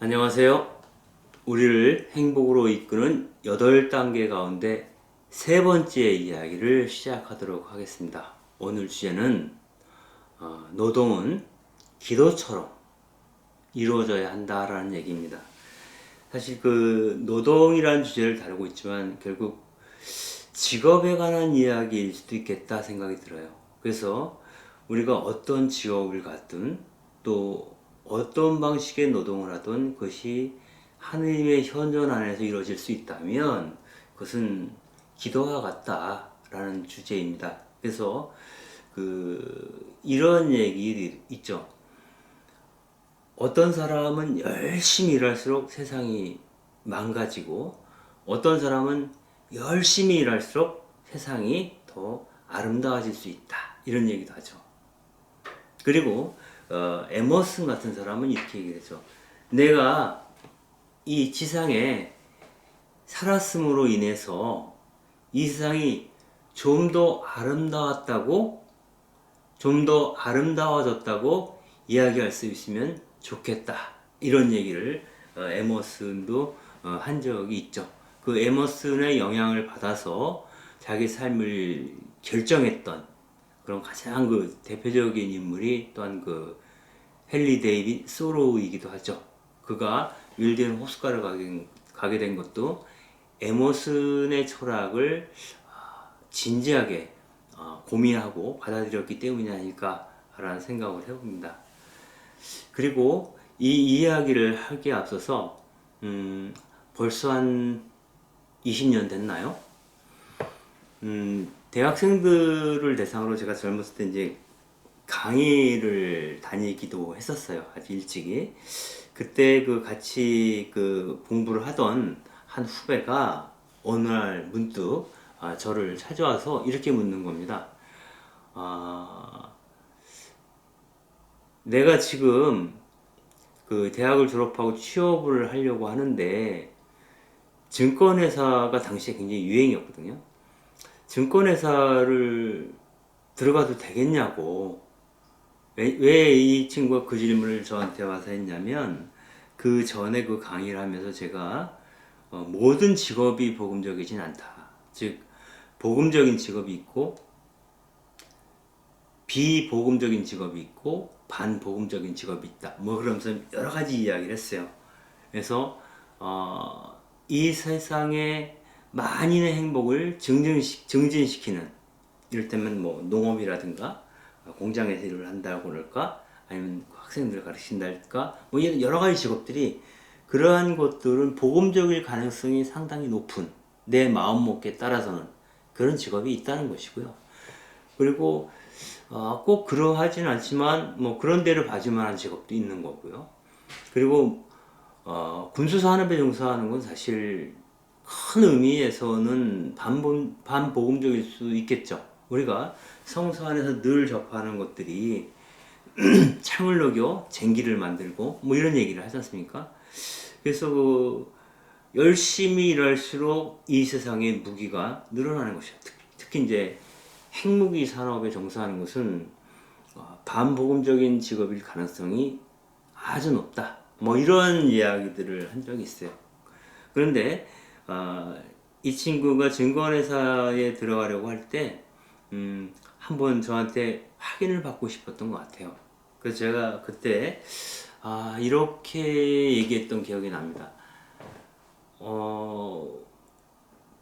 안녕하세요. 우리를 행복으로 이끄는 8단계 가운데 세 번째 이야기를 시작하도록 하겠습니다. 오늘 주제는 노동은 기도처럼 이루어져야 한다라는 얘기입니다. 사실 그 노동이라는 주제를 다루고 있지만 결국 직업에 관한 이야기일 수도 있겠다 생각이 들어요. 그래서 우리가 어떤 직업을 갖든 또 어떤 방식의 노동을 하든 그것이 하느님의 현존 안에서 이루어질 수 있다면 그것은 기도와 같다라는 주제입니다. 그래서 이런 얘기 있죠. 어떤 사람은 열심히 일할수록 세상이 망가지고 어떤 사람은 열심히 일할수록 세상이 더 아름다워질 수 있다. 이런 얘기도 하죠. 그리고 에머슨 같은 사람은 이렇게 얘기했죠. 내가 이 지상에 살았음으로 인해서 이 세상이 좀 더 아름다웠다고, 좀 더 아름다워졌다고 이야기할 수 있으면 좋겠다. 이런 얘기를 에머슨도 한 적이 있죠. 그 에머슨의 영향을 받아서 자기 삶을 결정했던 그런 가장 그 대표적인 인물이 또한 그 헨리 데이빗 소로우이기도 하죠. 그가 윌덴 호숫가를 가게 된 것도 에머슨의 철학을 진지하게 고민하고 받아들였기 때문이 아닐까라는 생각을 해봅니다. 그리고 이 이야기를 하기에 앞서서 벌써 한 20년 됐나요? 대학생들을 대상으로 제가 젊었을 때 이제 강의를 다니기도 했었어요. 아주 일찍이. 그때 그 같이 그 공부를 하던 한 후배가 어느 날 문득 저를 찾아와서 이렇게 묻는 겁니다. 아, 내가 지금 그 대학을 졸업하고 취업을 하려고 하는데 증권회사가 당시에 굉장히 유행이었거든요. 증권회사를 들어가도 되겠냐고. 왜 이 친구가 그 질문을 저한테 와서 했냐면 그 전에 그 강의를 하면서 제가 모든 직업이 복음적이진 않다. 즉 복음적인 직업이 있고 비복음적인 직업이 있고 반복음적인 직업이 있다. 뭐 그러면서 여러 가지 이야기를 했어요. 그래서 이 세상의 만인의 행복을 증진시키는 이를테면 뭐 농업이라든가 공장에서 일을 한다고 그럴까 아니면 학생들을 가르친달까 뭐 이런 여러 가지 직업들이 그러한 것들은 복음적일 가능성이 상당히 높은 내 마음먹기에 따라서는 그런 직업이 있다는 것이고요. 그리고 꼭 그러하진 않지만 뭐 그런 데를 봐줄만한 직업도 있는 거고요. 그리고 군수 산업에 종사하는 건 사실 큰 의미에서는 반복음적일 수 있겠죠. 우리가 성서 안에서 늘 접하는 것들이 창을 녹여 쟁기를 만들고 뭐 이런 얘기를 하지 않습니까? 그래서 열심히 일할수록 이 세상의 무기가 늘어나는 것이죠. 특히 이제 핵무기 산업에 종사하는 것은 반복음적인 직업일 가능성이 아주 높다. 뭐 이런 이야기들을 한 적이 있어요. 그런데 이 친구가 증권회사에 들어가려고 할 때 한번 저한테 확인을 받고 싶었던 것 같아요. 그래서 제가 그때 이렇게 얘기했던 기억이 납니다.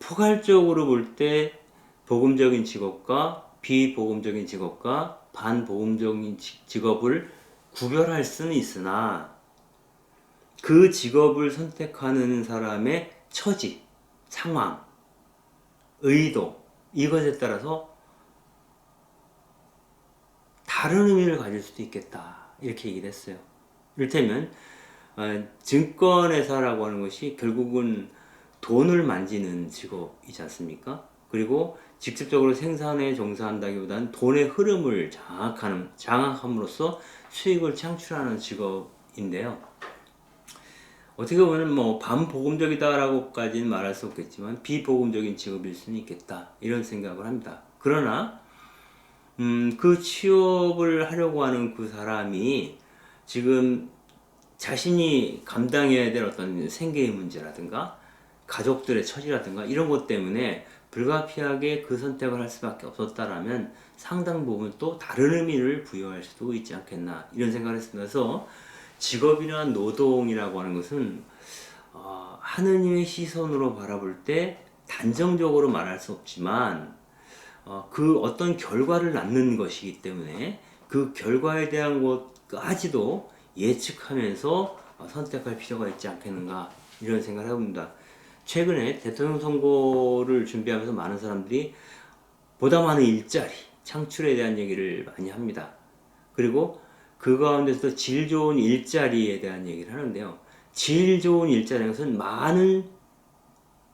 포괄적으로 볼 때 복음적인 직업과 비복음적인 직업과 반복음적인 직업을 구별할 수는 있으나 그 직업을 선택하는 사람의 처지, 상황, 의도 이것에 따라서 다른 의미를 가질 수도 있겠다 이렇게 얘기를 했어요. 이를테면 증권회사라고 하는 것이 결국은 돈을 만지는 직업이지 않습니까? 그리고 직접적으로 생산에 종사한다기보다는 돈의 흐름을 장악함으로써 수익을 창출하는 직업인데요. 어떻게 보면 뭐 반복음적이다라고까지는 말할 수 없겠지만 비복음적인 직업일 수는 있겠다 이런 생각을 합니다. 그러나 그 취업을 하려고 하는 그 사람이 지금 자신이 감당해야 될 어떤 생계의 문제라든가 가족들의 처지라든가 이런 것 때문에 불가피하게 그 선택을 할 수밖에 없었다라면 상당 부분 또 다른 의미를 부여할 수도 있지 않겠나 이런 생각을 했습니다. 그래서 직업이나 노동이라고 하는 것은 하느님의 시선으로 바라볼 때 단정적으로 말할 수 없지만 그 어떤 결과를 낳는 것이기 때문에 그 결과에 대한 것까지도 예측하면서 선택할 필요가 있지 않겠는가 이런 생각을 해봅니다. 최근에 대통령 선거를 준비하면서 많은 사람들이 보다 많은 일자리, 창출에 대한 얘기를 많이 합니다. 그리고 그 가운데서 질 좋은 일자리에 대한 얘기를 하는데요. 질 좋은 일자리는 것은 많은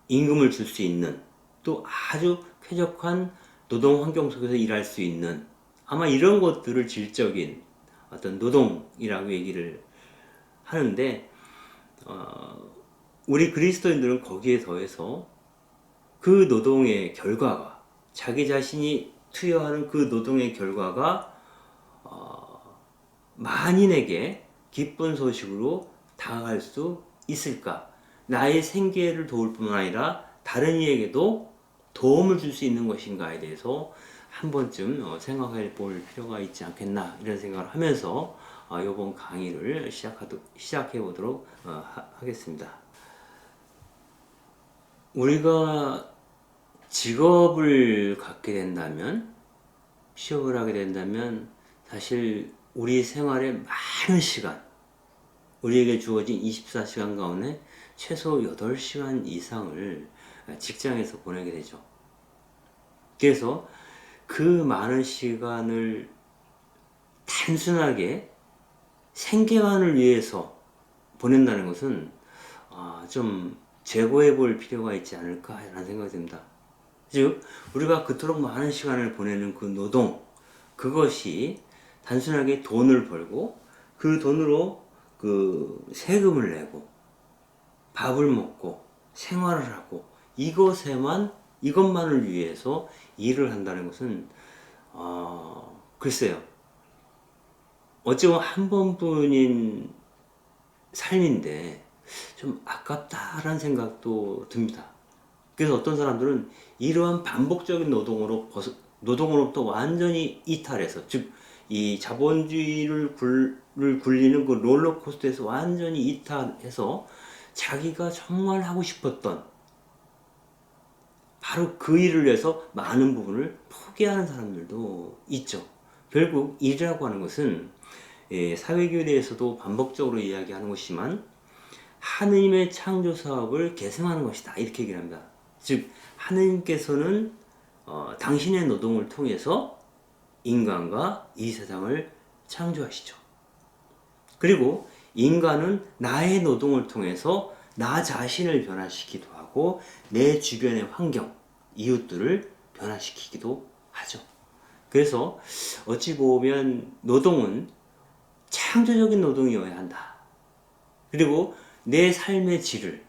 임금을 줄 수 있는 또 아주 쾌적한 노동 환경 속에서 일할 수 있는 아마 이런 것들을 질적인 어떤 노동이라고 얘기를 하는데 우리 그리스도인들은 거기에 더해서 그 노동의 결과가 자기 자신이 투여하는 그 노동의 결과가 만인에게 기쁜 소식으로 다가갈 수 있을까? 나의 생계를 도울 뿐만 아니라 다른 이에게도 도움을 줄 수 있는 것인가에 대해서 한 번쯤 생각해 볼 필요가 있지 않겠나 이런 생각을 하면서 이번 강의를 시작해 보도록 하겠습니다. 우리가 직업을 갖게 된다면, 취업을 하게 된다면 사실 우리 생활의 많은 시간, 우리에게 주어진 24시간 가운데 최소 8시간 이상을 직장에서 보내게 되죠. 그래서 그 많은 시간을 단순하게 생계만을 위해서 보낸다는 것은 좀 재고해 볼 필요가 있지 않을까 라는 생각이 듭니다. 즉 우리가 그토록 많은 시간을 보내는 그 노동, 그것이 단순하게 돈을 벌고 그 돈으로 그 세금을 내고 밥을 먹고 생활을 하고 이것만을 위해서 일을 한다는 것은 글쎄요, 어찌 보면 한 번뿐인 삶인데 좀 아깝다라는 생각도 듭니다. 그래서 어떤 사람들은 이러한 반복적인 노동으로부터 완전히 이탈해서, 즉 이 자본주의를 굴리는 그 롤러코스터에서 완전히 이탈해서 자기가 정말 하고 싶었던 바로 그 일을 위해서 많은 부분을 포기하는 사람들도 있죠. 결국 일이라고 하는 것은 사회교리에서도 반복적으로 이야기하는 것이지만 하느님의 창조 사업을 계승하는 것이다 이렇게 얘기를 합니다. 즉 하느님께서는 당신의 노동을 통해서 인간과 이 세상을 창조하시죠. 그리고 인간은 나의 노동을 통해서 나 자신을 변화시키기도 하고 내 주변의 환경, 이웃들을 변화시키기도 하죠. 그래서 어찌 보면 노동은 창조적인 노동이어야 한다. 그리고 내 삶의 질을,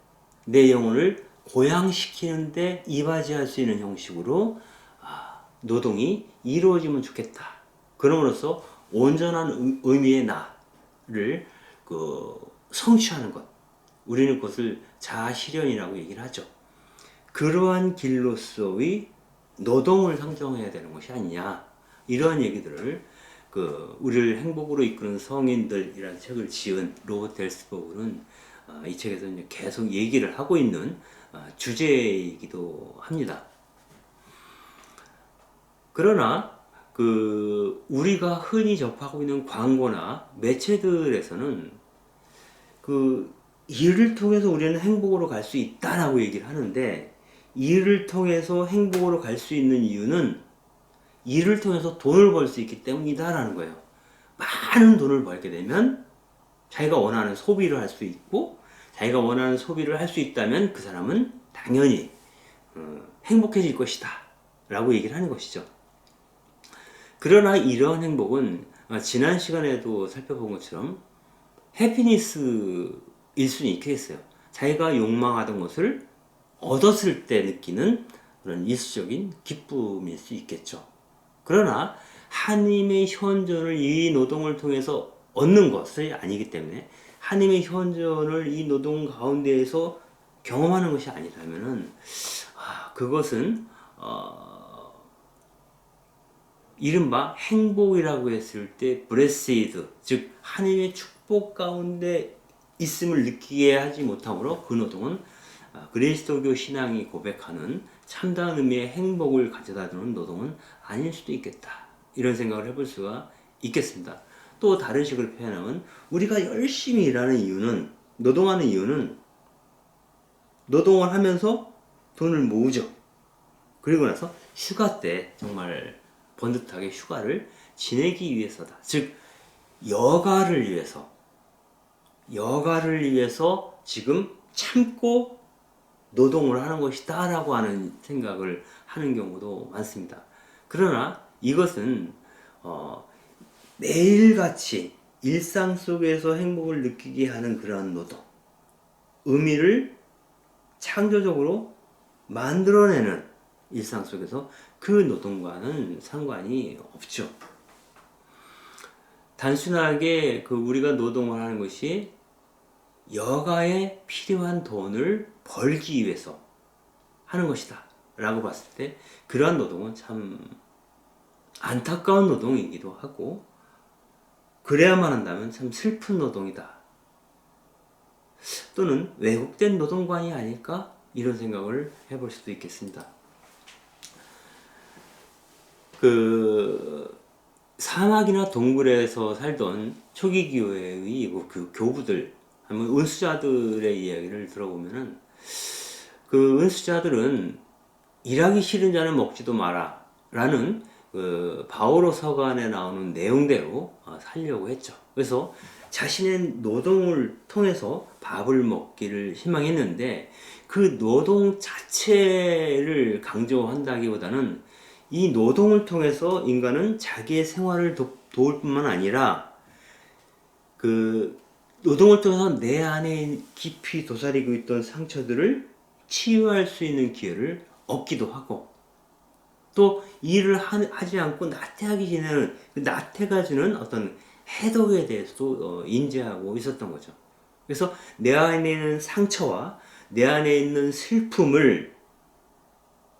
내 영혼을 고양시키는데 이바지할 수 있는 형식으로 노동이 이루어지면 좋겠다. 그럼으로써 온전한 의미의 나를 성취하는 것, 우리는 그것을 자아실현이라고 얘기를 하죠. 그러한 길로서의 노동을 상정해야 되는 것이 아니냐, 이러한 얘기들을 우리를 행복으로 이끄는 성인들이라는 책을 지은 로버트 헬스버그는 이 책에서 이제 계속 얘기를 하고 있는 주제이기도 합니다. 그러나 우리가 흔히 접하고 있는 광고나 매체들에서는 일을 통해서 우리는 행복으로 갈 수 있다라고 얘기를 하는데, 일을 통해서 행복으로 갈 수 있는 이유는 일을 통해서 돈을 벌 수 있기 때문이다라는 거예요. 많은 돈을 벌게 되면 자기가 원하는 소비를 할 수 있고, 자기가 원하는 소비를 할 수 있다면 그 사람은 당연히 행복해질 것이다 라고 얘기를 하는 것이죠. 그러나 이러한 행복은 지난 시간에도 살펴본 것처럼 해피니스일 수는 있겠어요. 자기가 욕망하던 것을 얻었을 때 느끼는 그런 일시적인 기쁨일 수 있겠죠. 그러나 하나님의 현존을 이 노동을 통해서 얻는 것이 아니기 때문에 하나님의 현존을 이 노동 가운데에서 경험하는 것이 아니라면은 그것은 이른바 행복이라고 했을 때 blessed, 즉 하나님의 축복 가운데 있음을 느끼게 하지 못하므로 그 노동은 그리스도교 신앙이 고백하는 참다운 의미의 행복을 가져다 주는 노동은 아닐 수도 있겠다. 이런 생각을 해볼 수가 있겠습니다. 또 다른 식으로 표현하면 우리가 열심히 일하는 이유는, 노동하는 이유는 노동을 하면서 돈을 모으죠. 그리고 나서 휴가 때 정말 번듯하게 휴가를 지내기 위해서다. 즉 여가를 위해서 지금 참고 노동을 하는 것이다 라고 하는 생각을 하는 경우도 많습니다. 그러나 이것은 매일같이 일상 속에서 행복을 느끼게 하는 그러한 노동, 의미를 창조적으로 만들어내는 일상 속에서 그 노동과는 상관이 없죠. 단순하게 우리가 노동을 하는 것이 여가에 필요한 돈을 벌기 위해서 하는 것이다 라고 봤을 때 그러한 노동은 참 안타까운 노동이기도 하고, 그래야만 한다면 참 슬픈 노동이다, 또는 왜곡된 노동관이 아닐까, 이런 생각을 해볼 수도 있겠습니다. 사막이나 동굴에서 살던 초기 교회의 그 교부들, 아니면 은수자들의 이야기를 들어보면은 그 은수자들은 일하기 싫은 자는 먹지도 마라 라는 바오로 서간에 나오는 내용대로 살려고 했죠. 그래서 자신의 노동을 통해서 밥을 먹기를 희망했는데 그 노동 자체를 강조한다기보다는 이 노동을 통해서 인간은 자기의 생활을 도울 뿐만 아니라 그 노동을 통해서 내 안에 깊이 도사리고 있던 상처들을 치유할 수 있는 기회를 얻기도 하고, 또 일을 하지 않고 나태하게 지내는 그 나태가 주는 어떤 해독에 대해서도 인지하고 있었던 거죠. 그래서 내 안에 있는 상처와 내 안에 있는 슬픔을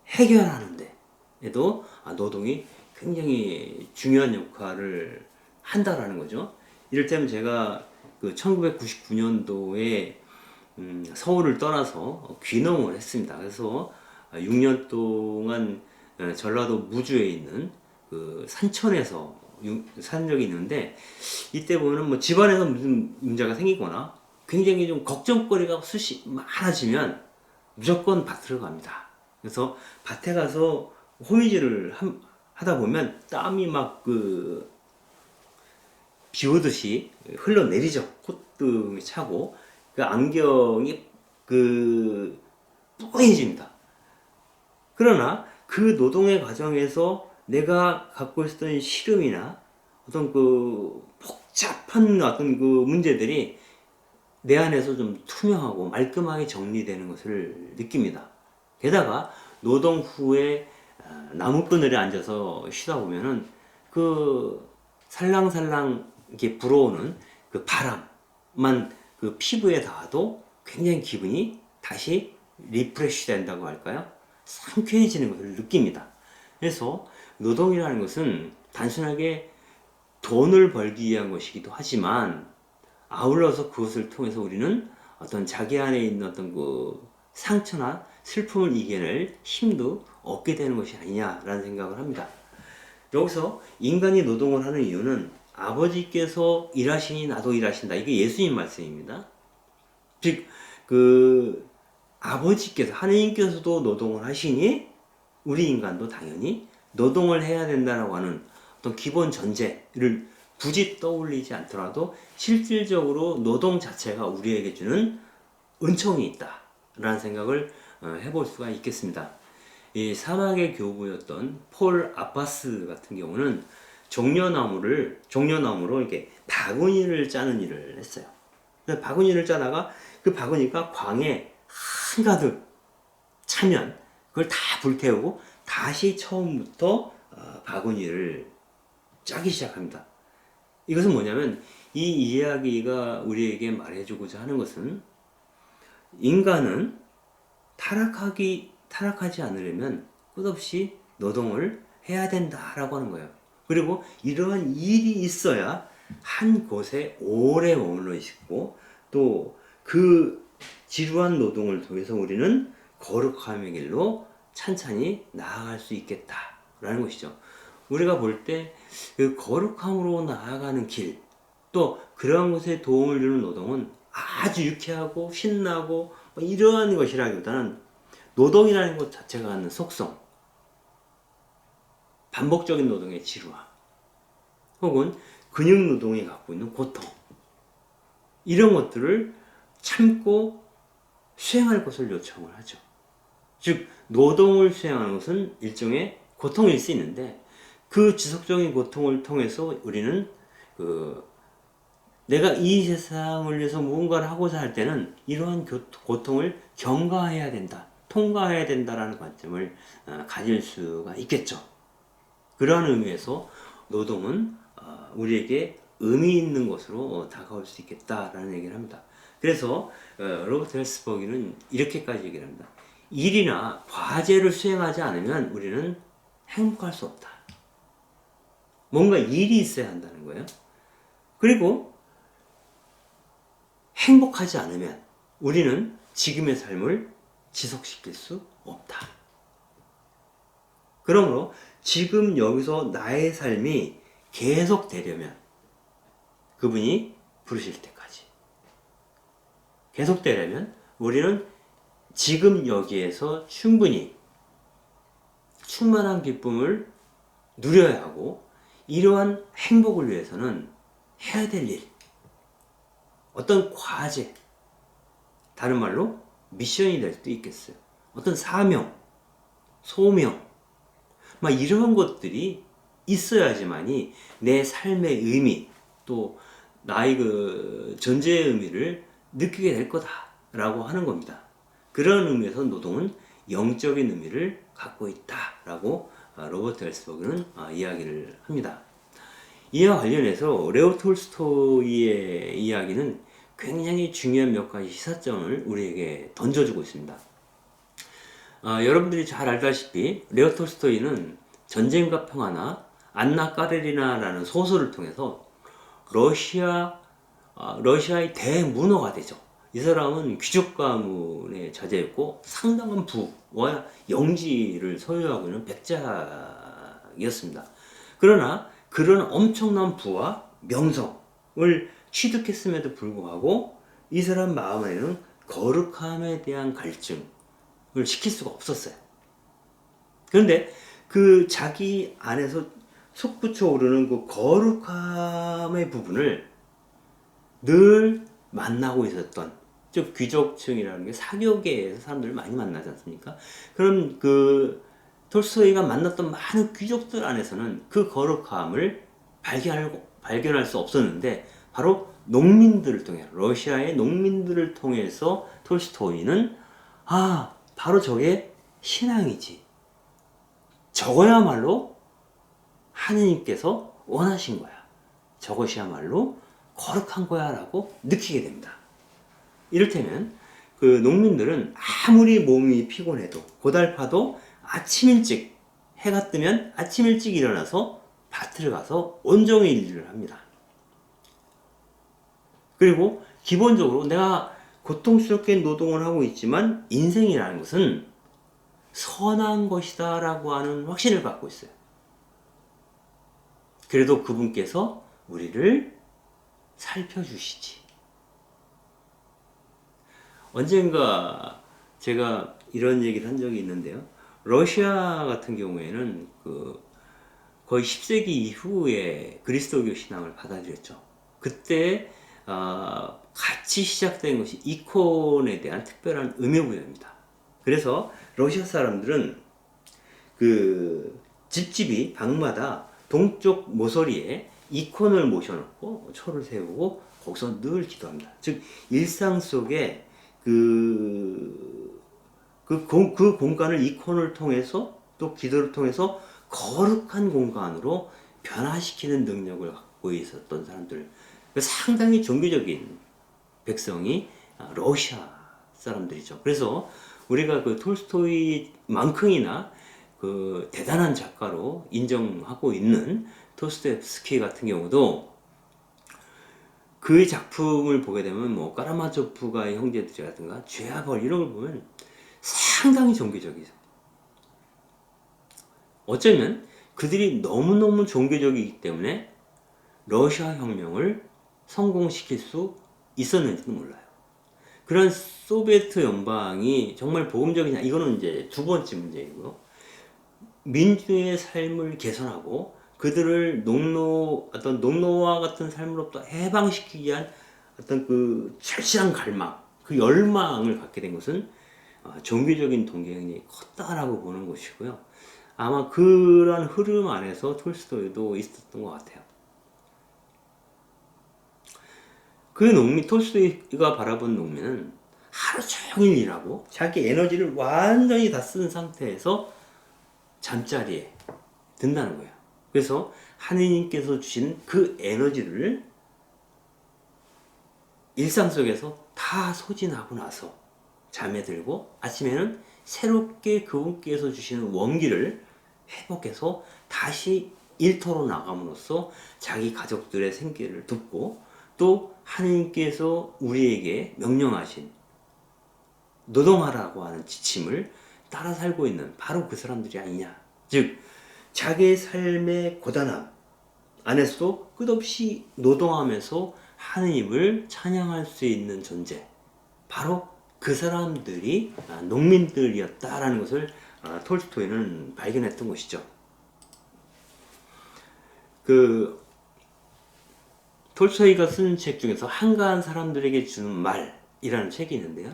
해결하는데 에도 노동이 굉장히 중요한 역할을 한다라는 거죠. 이를테면 제가 1999년도에 서울을 떠나서 귀농을 했습니다. 그래서 6년 동안 전라도 무주에 있는 산천에서 산 적이 있는데, 이때 보면 집안에서 무슨 문제가 생기거나 굉장히 좀 걱정거리가 많아지면 무조건 밭으로 갑니다. 그래서 밭에 가서 호미질을 하다 보면 땀이 비 오듯이 흘러내리죠. 콧등이 차고 안경이 뿌얘집니다. 그러나 그 노동의 과정에서 내가 갖고 있었던 시름이나 어떤 복잡한 어떤 문제들이 내 안에서 좀 투명하고 말끔하게 정리되는 것을 느낍니다. 게다가 노동 후에 나무그늘에 앉아서 쉬다 보면은 살랑살랑 이렇게 불어오는 바람만 피부에 닿아도 굉장히 기분이 다시 리프레시 된다고 할까요? 상쾌해지는 것을 느낍니다. 그래서 노동이라는 것은 단순하게 돈을 벌기 위한 것이기도 하지만 아울러서 그것을 통해서 우리는 어떤 자기 안에 있는 어떤 상처나 슬픔을 이겨낼 힘도 얻게 되는 것이 아니냐라는 생각을 합니다. 여기서 인간이 노동을 하는 이유는 아버지께서 일하시니 나도 일하신다, 이게 예수님 말씀입니다. 즉 아버지께서, 하느님께서도 노동을 하시니 우리 인간도 당연히 노동을 해야 된다라고 하는 어떤 기본 전제를 굳이 떠올리지 않더라도 실질적으로 노동 자체가 우리에게 주는 은총이 있다라는 생각을 해볼 수가 있겠습니다. 이 사막의 교부였던 폴 아바스 같은 경우는 종려나무로 이렇게 바구니를 짜는 일을 했어요. 바구니를 짜다가 그 바구니가 광에 한가득 차면 그걸 다 불태우고 다시 처음부터 바구니를 짜기 시작합니다. 이것은 뭐냐면 이 이야기가 우리에게 말해주고자 하는 것은 인간은 타락하지 않으려면 끝없이 노동을 해야 된다라고 하는 거예요. 그리고 이러한 일이 있어야 한 곳에 오래 머물러 있고 또 그 지루한 노동을 통해서 우리는 거룩함의 길로 찬찬히 나아갈 수 있겠다라는 것이죠. 우리가 볼 때 그 거룩함으로 나아가는 길, 또 그러한 것에 도움을 주는 노동은 아주 유쾌하고 신나고 이러한 것이라기보다는 노동이라는 것 자체가 갖는 속성, 반복적인 노동의 지루함, 혹은 근육 노동이 갖고 있는 고통, 이런 것들을 참고 수행할 것을 요청을 하죠. 즉 노동을 수행하는 것은 일종의 고통일 수 있는데 그 지속적인 고통을 통해서 우리는 내가 이 세상을 위해서 무언가를 하고자 할 때는 이러한 고통을 경과해야 된다, 통과해야 된다라는 관점을 가질 수가 있겠죠. 그러한 의미에서 노동은 우리에게 의미 있는 것으로 다가올 수 있겠다라는 얘기를 합니다. 그래서 로버트 헬스버기는 이렇게까지 얘기를 합니다. 일이나 과제를 수행하지 않으면 우리는 행복할 수 없다. 뭔가 일이 있어야 한다는 거예요. 그리고 행복하지 않으면 우리는 지금의 삶을 지속시킬 수 없다. 그러므로 지금 여기서 나의 삶이 계속되려면 그분이 부르실 때까지 계속되려면 우리는 지금 여기에서 충분히 충만한 기쁨을 누려야 하고 이러한 행복을 위해서는 해야 될 일, 어떤 과제, 다른 말로 미션이 될 수도 있겠어요. 어떤 사명, 소명, 막 이런 것들이 있어야지만이 내 삶의 의미, 또 나의 그 존재의 의미를 느끼게 될 거다라고 하는 겁니다. 그런 의미에서 노동은 영적인 의미를 갖고 있다라고 로버트 헬스버그는 이야기를 합니다. 이와 관련해서 레오 톨스토이의 이야기는 굉장히 중요한 몇 가지 시사점을 우리에게 던져주고 있습니다. 여러분들이 잘 알다시피 레오 톨스토이는 전쟁과 평화나 안나 까레리나라는 소설을 통해서 러시아의 대문호가 되죠. 이 사람은 귀족 가문의 자제였고 상당한 부와 영지를 소유하고 있는 백작이었습니다. 그러나 그런 엄청난 부와 명성을 취득했음에도 불구하고 이 사람 마음에는 거룩함에 대한 갈증을 시킬 수가 없었어요. 그런데 그 자기 안에서 솟구쳐 오르는 그 거룩함의 부분을 늘 만나고 있었던, 즉 귀족층이라는 게 사교계에서 사람들을 많이 만나지 않습니까? 그럼 그 톨스토이가 만났던 많은 귀족들 안에서는 그 거룩함을 발견할 수 없었는데 바로 농민들을 통해, 러시아의 농민들을 통해서 톨스토이는 바로 저게 신앙이지, 저거야말로 하느님께서 원하신 거야, 저것이야말로 거룩한 거야 라고 느끼게 됩니다. 이를테면 그 농민들은 아무리 몸이 피곤해도 고달파도 아침 일찍, 해가 뜨면 아침 일찍 일어나서 밭을 가서 온종일 일을 합니다. 그리고 기본적으로 내가 고통스럽게 노동을 하고 있지만 인생이라는 것은 선한 것이다 라고 하는 확신을 갖고 있어요. 그래도 그분께서 우리를 살펴주시지. 언젠가 제가 이런 얘기를 한 적이 있는데요. 러시아 같은 경우에는 거의 10세기 이후에 그리스도교 신앙을 받아들였죠. 그때 같이 시작된 것이 이콘에 대한 특별한 의미부여입니다. 그래서 러시아 사람들은 그 집집이 방마다 동쪽 모서리에 이콘을 모셔놓고 초를 세우고 거기서 늘 기도합니다. 즉 일상 속에 그 공간을 이콘을 통해서 또 기도를 통해서 거룩한 공간으로 변화시키는 능력을 갖고 있었던 사람들, 상당히 종교적인 백성이 러시아 사람들이죠. 그래서 우리가 그 톨스토이만큼이나 그 대단한 작가로 인정하고 있는 도스토옙스키 같은 경우도 그 작품을 보게 되면 뭐 까라마조프가의 형제들이라든가 죄와 벌 이런 걸 보면 상당히 종교적이죠. 어쩌면 그들이 너무너무 종교적이기 때문에 러시아 혁명을 성공시킬 수 있었는지도 몰라요. 그런 소비에트 연방이 정말 복음적이냐, 이거는 이제 두 번째 문제이고요. 민주의 삶을 개선하고 그들을 어떤 농노와 같은 삶으로부터 해방시키기 위한 어떤 그 절실한 갈망, 그 열망을 갖게 된 것은 종교적인 동기가 굉장히 컸다라고 보는 것이고요. 아마 그런 흐름 안에서 톨스토이도 있었던 것 같아요. 그 톨스토이가 바라본 농민은 하루 종일 일하고 자기 에너지를 완전히 다 쓴 상태에서 잠자리에 든다는 거예요. 그래서 하느님께서 주신 그 에너지를 일상 속에서 다 소진하고 나서 잠에 들고 아침에는 새롭게 그분께서 주시는 원기를 회복해서 다시 일터로 나감으로써 자기 가족들의 생계를 돕고 또 하느님께서 우리에게 명령하신 노동하라고 하는 지침을 따라 살고 있는 바로 그 사람들이 아니냐. 즉 자기의 삶의 고단함 안에서도 끝없이 노동하면서 하느님을 찬양할 수 있는 존재, 바로 그 사람들이 농민들이었다라는 것을 톨스토이는 발견했던 것이죠. 그 톨스토이가 쓴 책 중에서 한가한 사람들에게 주는 말이라는 책이 있는데요.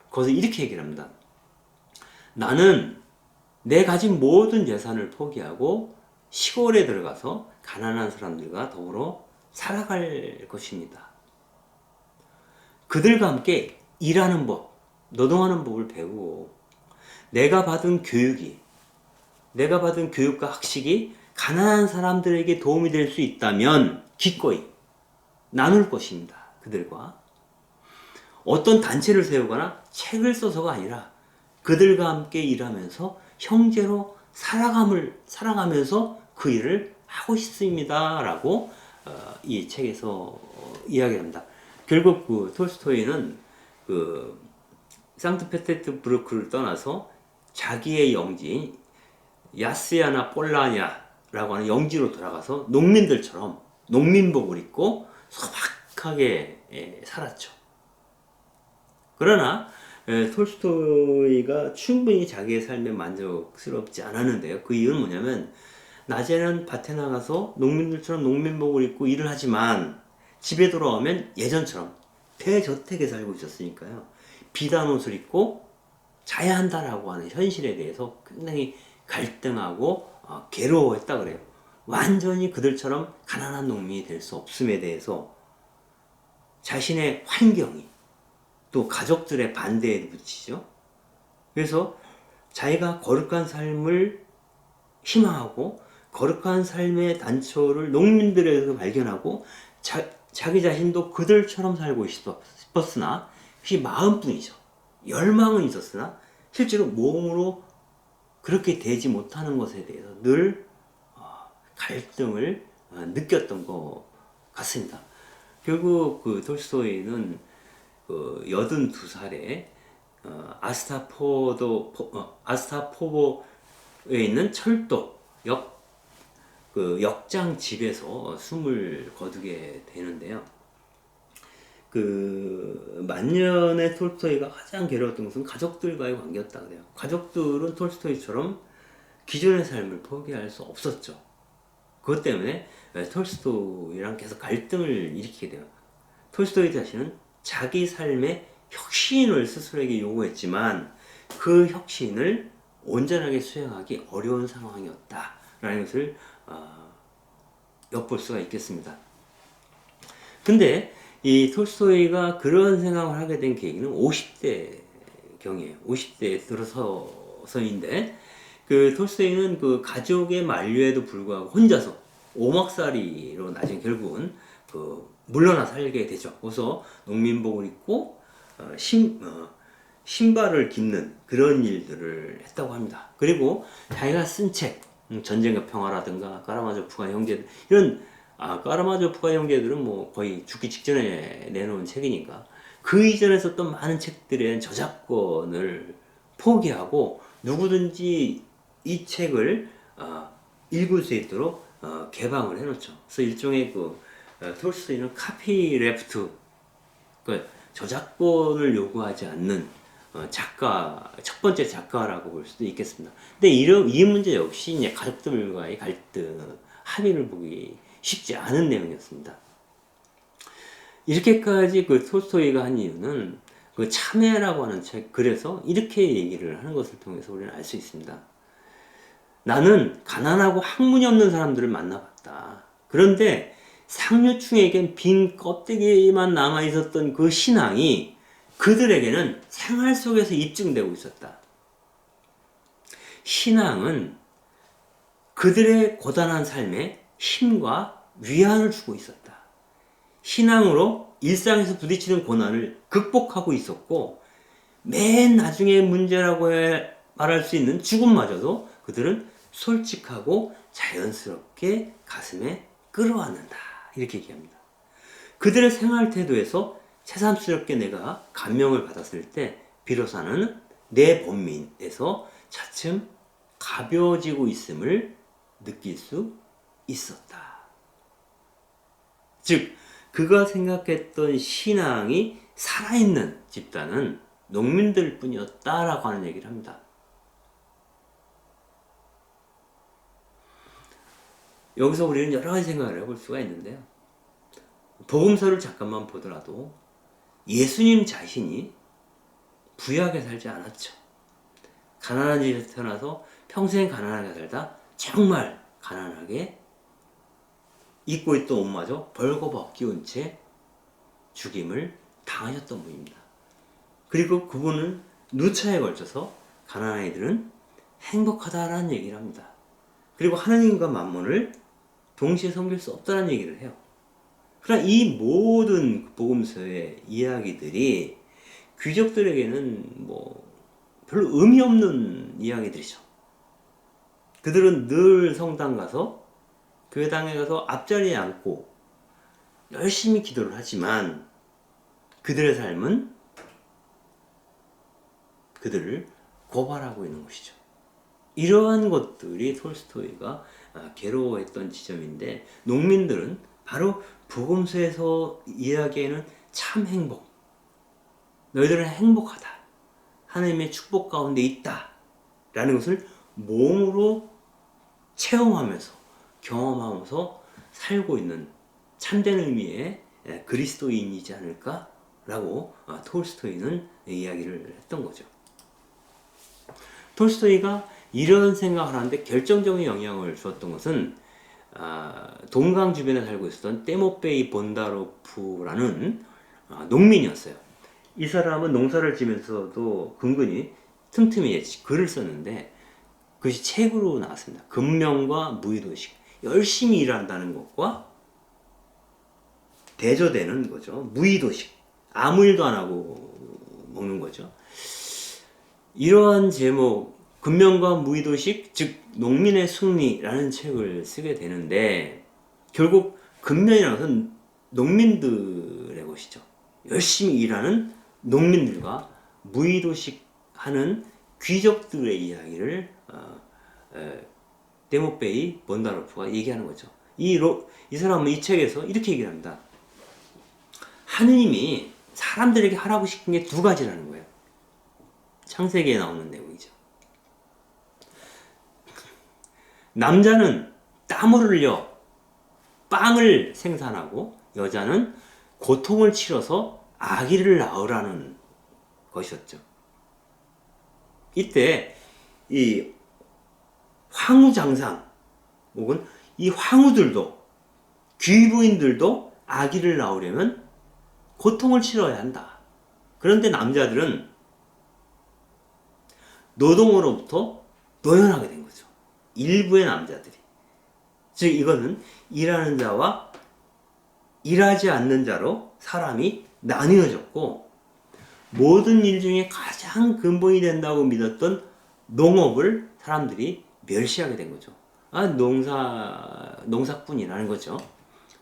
거기서 이렇게 얘기를 합니다. 나는 내 가진 모든 재산을 포기하고 시골에 들어가서 가난한 사람들과 더불어 살아갈 것입니다. 그들과 함께 일하는 법, 노동하는 법을 배우고 내가 받은 교육과 학식이 가난한 사람들에게 도움이 될 수 있다면 기꺼이 나눌 것입니다. 그들과 어떤 단체를 세우거나 책을 써서가 아니라 그들과 함께 일하면서 형제로 살아가면서 그 일을 하고 싶습니다. 라고 이 책에서 이야기합니다. 결국 그 톨스토이는 그 상트페테르부르크를 떠나서 자기의 영지인 야스야나 폴라냐라고 하는 영지로 돌아가서 농민들처럼 농민복을 입고 소박하게 살았죠. 그러나 톨스토이가 충분히 자기의 삶에 만족스럽지 않았는데요. 그 이유는 뭐냐면 낮에는 밭에 나가서 농민들처럼 농민복을 입고 일을 하지만 집에 돌아오면 예전처럼 대저택에 살고 있었으니까요. 비단 옷을 입고 자야 한다라고 하는 현실에 대해서 굉장히 갈등하고 괴로워했다 그래요. 완전히 그들처럼 가난한 농민이 될 수 없음에 대해서 자신의 환경이 또 가족들의 반대에 부딪히죠. 그래서 자기가 거룩한 삶을 희망하고 거룩한 삶의 단초를 농민들에서 발견하고 자기 자신도 그들처럼 살고 싶었으나 그게 마음뿐이죠. 열망은 있었으나 실제로 몸으로 그렇게 되지 못하는 것에 대해서 늘 갈등을 느꼈던 것 같습니다. 결국 그 톨스토이는 그 82살에 아스타포보에 있는 철도 역장 집에서 숨을 거두게 되는데요. 그 만년의 톨스토이가 가장 괴로웠던 것은 가족들과의 관계였다 그래요. 가족들은 톨스토이처럼 기존의 삶을 포기할 수 없었죠. 그것 때문에 톨스토이랑 계속 갈등을 일으키게 돼요. 톨스토이 자신은 자기 삶의 혁신을 스스로에게 요구했지만 그 혁신을 온전하게 수행하기 어려운 상황이었다라는 것을 엿볼 수가 있겠습니다. 근데 이 톨스토이가 그런 생각을 하게 된 계기는 50대 경이에요. 50대에 들어서서인데 그 톨스토이는 그 가족의 만류에도 불구하고 혼자서 오막살이로 나중에 결국은 물러나 살게 되죠. 그래서 농민복을 입고 신발을 깃는 그런 일들을 했다고 합니다. 그리고 자기가 쓴 책, 전쟁과 평화라든가 까라마조프가 형제들 이런 까라마조프가 형제들은 뭐 거의 죽기 직전에 내놓은 책이니까 그 이전에 썼던 많은 책들의 저작권을 포기하고 누구든지 이 책을 읽을 수 있도록 개방을 해놓죠. 그래서 일종의 톨스토이는 카피레프트, 저작권을 요구하지 않는 작가, 첫 번째 작가라고 볼 수도 있겠습니다. 근데 이 문제 역시 이제 가족들과의 갈등, 합의를 보기 쉽지 않은 내용이었습니다. 이렇게까지 톨스토이가 한 이유는 참회라고 하는 책, 그래서 이렇게 얘기를 하는 것을 통해서 우리는 알 수 있습니다. 나는 가난하고 학문이 없는 사람들을 만나봤다. 그런데 상류층에겐 빈 껍데기만 남아있었던 그 신앙이 그들에게는 생활 속에서 입증되고 있었다. 신앙은 그들의 고단한 삶에 힘과 위안을 주고 있었다. 신앙으로 일상에서 부딪히는 고난을 극복하고 있었고 맨 나중에 문제라고 말할 수 있는 죽음마저도 그들은 솔직하고 자연스럽게 가슴에 끌어안는다. 이렇게 얘기합니다. 그들의 생활 태도에서 새삼스럽게 내가 감명을 받았을 때 비로소는 내 범민에서 차츰 가벼워지고 있음을 느낄 수 있었다. 즉 그가 생각했던 신앙이 살아있는 집단은 농민들 뿐이었다라고 하는 얘기를 합니다. 여기서 우리는 여러 가지 생각을 해볼 수가 있는데요. 복음서를 잠깐만 보더라도 예수님 자신이 부유하게 살지 않았죠. 가난한 집에서 태어나서 평생 가난하게 살다 정말 가난하게 입고 있던 옷마저 벌거벗기운 채 죽임을 당하셨던 분입니다. 그리고 그분은 누차에 걸쳐서 가난한 아이들은 행복하다라는 얘기를 합니다. 그리고 하나님과 만몬을 동시에 섬길 수 없다는 얘기를 해요. 그러나 이 모든 복음서의 이야기들이 귀족들에게는 별로 의미 없는 이야기들이죠. 그들은 늘 성당 가서 교회당에 가서 앞자리에 앉고 열심히 기도를 하지만 그들의 삶은 그들을 고발하고 있는 것이죠. 이러한 것들이 톨스토이가 괴로워했던 지점인데 농민들은 바로 복음서에서 이야기하는 참 행복, 너희들은 행복하다, 하나님의 축복 가운데 있다 라는 것을 몸으로 체험하면서 경험하면서 살고 있는 참된 의미의 그리스도인이지 않을까라고 톨스토이는 이야기를 했던 거죠. 톨스토이가 이런 생각을 하는데 결정적인 영향을 주었던 것은 동강 주변에 살고 있었던 떼모페이 본다로프라는 농민이었어요. 이 사람은 농사를 지면서도 근근히 틈틈이 글을 썼는데 그것이 책으로 나왔습니다. 근면과 무의도식, 열심히 일한다는 것과 대조되는 거죠. 무의도식, 아무 일도 안 하고 먹는 거죠. 이러한 제목, 근면과 무의도식, 즉 농민의 승리라는 책을 쓰게 되는데 결국 근면이라는 것은 농민들의 것이죠. 열심히 일하는 농민들과 무의도식하는 귀족들의 이야기를 데모페이 본다로프가 얘기하는 거죠. 이 사람은 이 책에서 이렇게 얘기를 합니다. 하느님이 사람들에게 하라고 시킨 게 두 가지라는 거예요. 창세기에 나오는 내용이죠. 남자는 땀을 흘려 빵을 생산하고 여자는 고통을 치러서 아기를 낳으라는 것이었죠. 이때 이 황후장상 혹은 이 황후들도 귀부인들도 아기를 낳으려면 고통을 치러야 한다. 그런데 남자들은 노동으로부터 노연하게 된 거죠. 일부의 남자들이. 즉 이거는 일하는 자와 일하지 않는 자로 사람이 나뉘어졌고, 모든 일 중에 가장 근본이 된다고 믿었던 농업을 사람들이 멸시하게 된 거죠. 농사꾼이라는 거죠.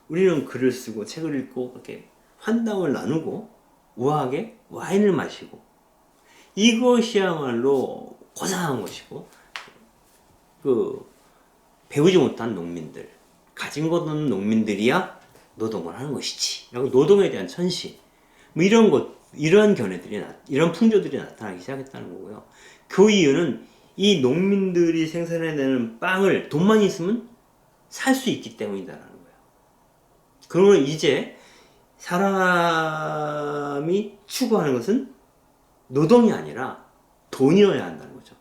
우리는 글을 쓰고 책을 읽고 이렇게 환담을 나누고 우아하게 와인을 마시고, 이것이야말로 고상한 것이고, 배우지 못한 농민들, 가진 것 없는 농민들이야 노동을 하는 것이지 라고 노동에 대한 천시, 이런 견해들이 이런 풍조들이 나타나기 시작했다는 거고요. 그 이유는 이 농민들이 생산해내는 빵을 돈만 있으면 살 수 있기 때문이다라는 거예요. 그러면 이제 사람이 추구하는 것은 노동이 아니라 돈이어야 한다는 거죠.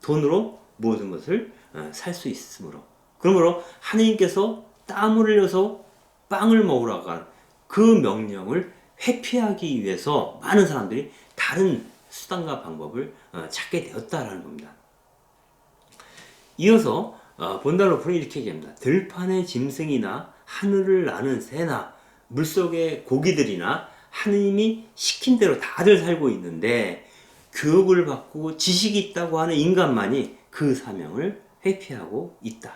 돈으로 모든 것을 살 수 있으므로. 그러므로 하느님께서 땀을 흘려서 빵을 먹으라고 한 그 명령을 회피하기 위해서 많은 사람들이 다른 수단과 방법을 찾게 되었다라는 겁니다. 이어서 본달로프는 이렇게 얘기합니다. 들판의 짐승이나 하늘을 나는 새나 물속의 고기들이나 하느님이 시킨 대로 다들 살고 있는데, 교육을 받고 지식이 있다고 하는 인간만이 그 사명을 회피하고 있다.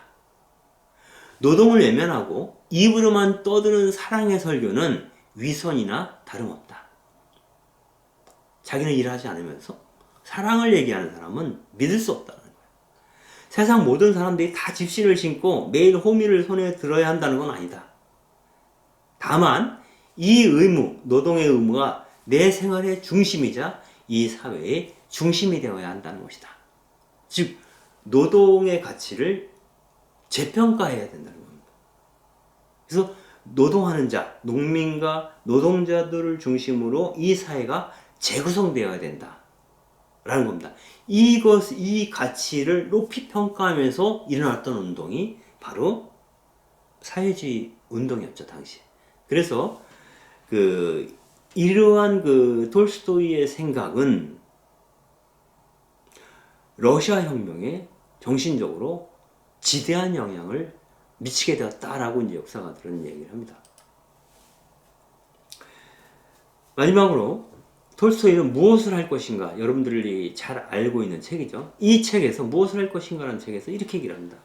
노동을 외면하고 입으로만 떠드는 사랑의 설교는 위선이나 다름없다. 자기는 일하지 않으면서 사랑을 얘기하는 사람은 믿을 수 없다는 거예요. 세상 모든 사람들이 다 집신을 신고 매일 호미를 손에 들어야 한다는 건 아니다. 다만 이 의무, 노동의 의무가 내 생활의 중심이자 이 사회의 중심이 되어야 한다는 것이다. 즉 노동의 가치를 재평가해야 된다는 겁니다. 그래서 노동하는 자, 농민과 노동자들을 중심으로 이 사회가 재구성되어야 된다라는 겁니다. 이 가치를 높이 평가하면서 일어났던 운동이 바로 사회주의 운동이었죠, 당시에. 그래서 이러한 톨스토이의 생각은 러시아 혁명에 정신적으로 지대한 영향을 미치게 되었다라고 이제 역사가들은 얘기를 합니다. 마지막으로 톨스토이는 무엇을 할 것인가, 여러분들이 잘 알고 있는 책이죠. 이 책에서 무엇을 할 것인가라는 책에서 이렇게 얘기를 합니다.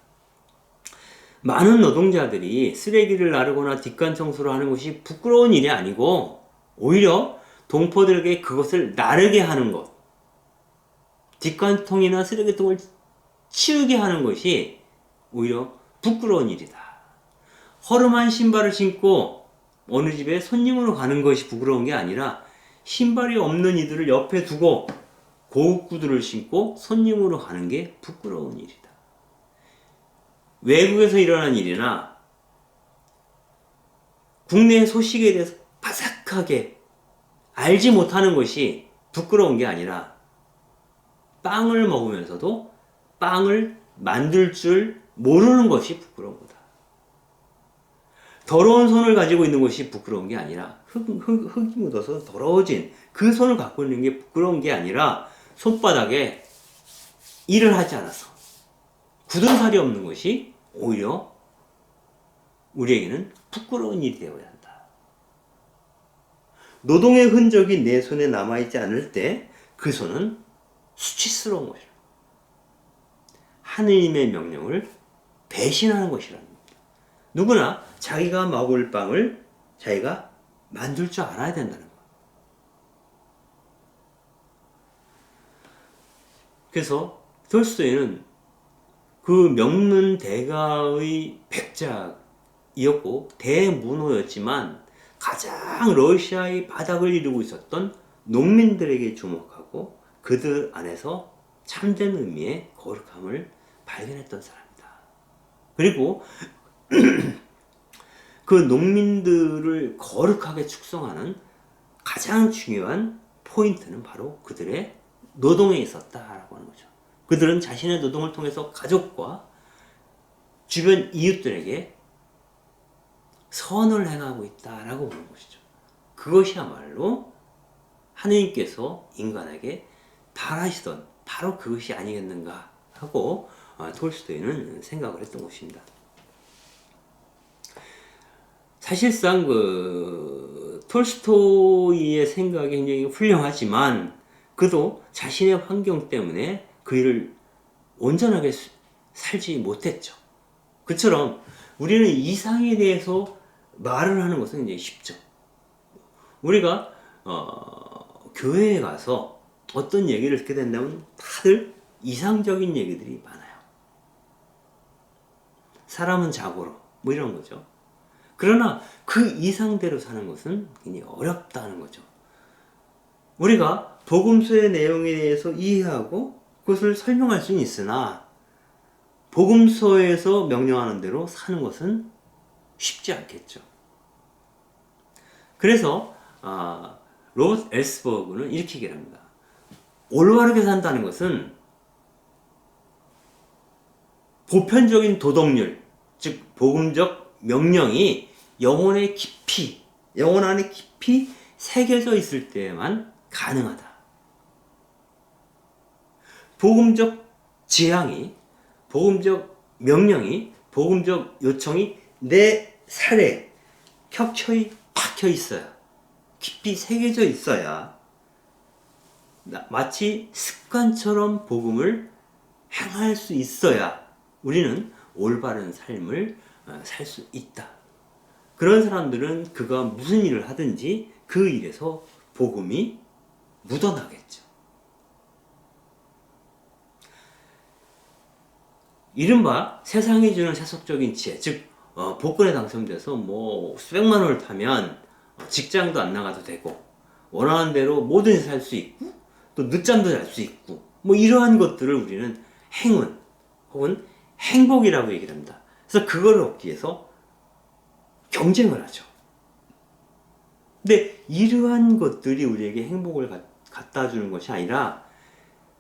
많은 노동자들이 쓰레기를 나르거나 뒷간 청소를 하는 것이 부끄러운 일이 아니고, 오히려 동포들에게 그것을 나르게 하는 것, 뒷간통이나 쓰레기통을 치우게 하는 것이 오히려 부끄러운 일이다. 허름한 신발을 신고 어느 집에 손님으로 가는 것이 부끄러운 게 아니라, 신발이 없는 이들을 옆에 두고 고급 구두를 신고 손님으로 가는 게 부끄러운 일이다. 외국에서 일어난 일이나 국내 소식에 대해서 바삭하게 알지 못하는 것이 부끄러운 게 아니라, 빵을 먹으면서도 빵을 만들 줄 모르는 것이 부끄러운 거다. 더러운 손을 가지고 있는 것이 부끄러운 게 아니라, 흙이 묻어서 더러워진 그 손을 갖고 있는 게 부끄러운 게 아니라, 손바닥에 일을 하지 않아서 굳은 살이 없는 것이 오히려 우리에게는 부끄러운 일이 되어야 한다. 노동의 흔적이 내 손에 남아있지 않을 때 그 손은 수치스러운 것이다. 하느님의 명령을 배신하는 것이라는 겁니다. 누구나 자기가 먹을 빵을 자기가 만들 줄 알아야 된다는 거예요. 그래서 톨스토이는 그 명문 대가의 백작이었고 대문호였지만, 가장 러시아의 바닥을 이루고 있었던 농민들에게 주목하고 그들 안에서 참된 의미의 거룩함을 발견했던 사람이다. 그리고 그 농민들을 거룩하게 축성하는 가장 중요한 포인트는 바로 그들의 노동에 있었다라고 하는 거죠. 그들은 자신의 노동을 통해서 가족과 주변 이웃들에게 선을 행하고 있다라고 보는 것이죠. 그것이야말로 하느님께서 인간에게 바라시던 바로 그것이 아니겠는가 하고 톨스토이는 생각을 했던 것입니다. 사실상 그 톨스토이의 생각이 굉장히 훌륭하지만 그도 자신의 환경 때문에 그 일을 온전하게 살지 못했죠. 그처럼 우리는 이상에 대해서 말을 하는 것은 굉장히 쉽죠. 우리가 교회에 가서 어떤 얘기를 듣게 된다면 다들 이상적인 얘기들이 많아요. 사람은 자고로 뭐 이런 거죠. 그러나 그 이상대로 사는 것은 굉장히 어렵다는 거죠. 우리가 복음서의 내용에 대해서 이해하고 그것을 설명할 수는 있으나 복음서에서 명령하는 대로 사는 것은 쉽지 않겠죠. 그래서 로버트 엘스버그는 이렇게 얘기를 합니다. 올바르게 산다는 것은 보편적인 도덕률, 즉 복음적 명령이 영혼 안에 깊이 새겨져 있을 때에만 가능하다. 복음적 지향이, 복음적 명령이, 복음적 요청이 내 살에 켜켜이 박혀 있어야, 깊이 새겨져 있어야 마치 습관처럼 복음을 행할 수 있어야 우리는 올바른 삶을 살 수 있다. 그런 사람들은 그가 무슨 일을 하든지 그 일에서 복음이 묻어나겠죠. 이른바 세상이 주는 세속적인 지혜, 즉 복권에 당첨돼서 뭐 수백만 원을 타면 직장도 안 나가도 되고 원하는 대로 뭐든지 살 수 있고 또 늦잠도 잘 수 있고 뭐 이러한 것들을 우리는 행운 혹은 행복이라고 얘기를 합니다. 그래서 그걸 얻기 위해서 경쟁을 하죠. 근데 이러한 것들이 우리에게 행복을 갖다 주는 것이 아니라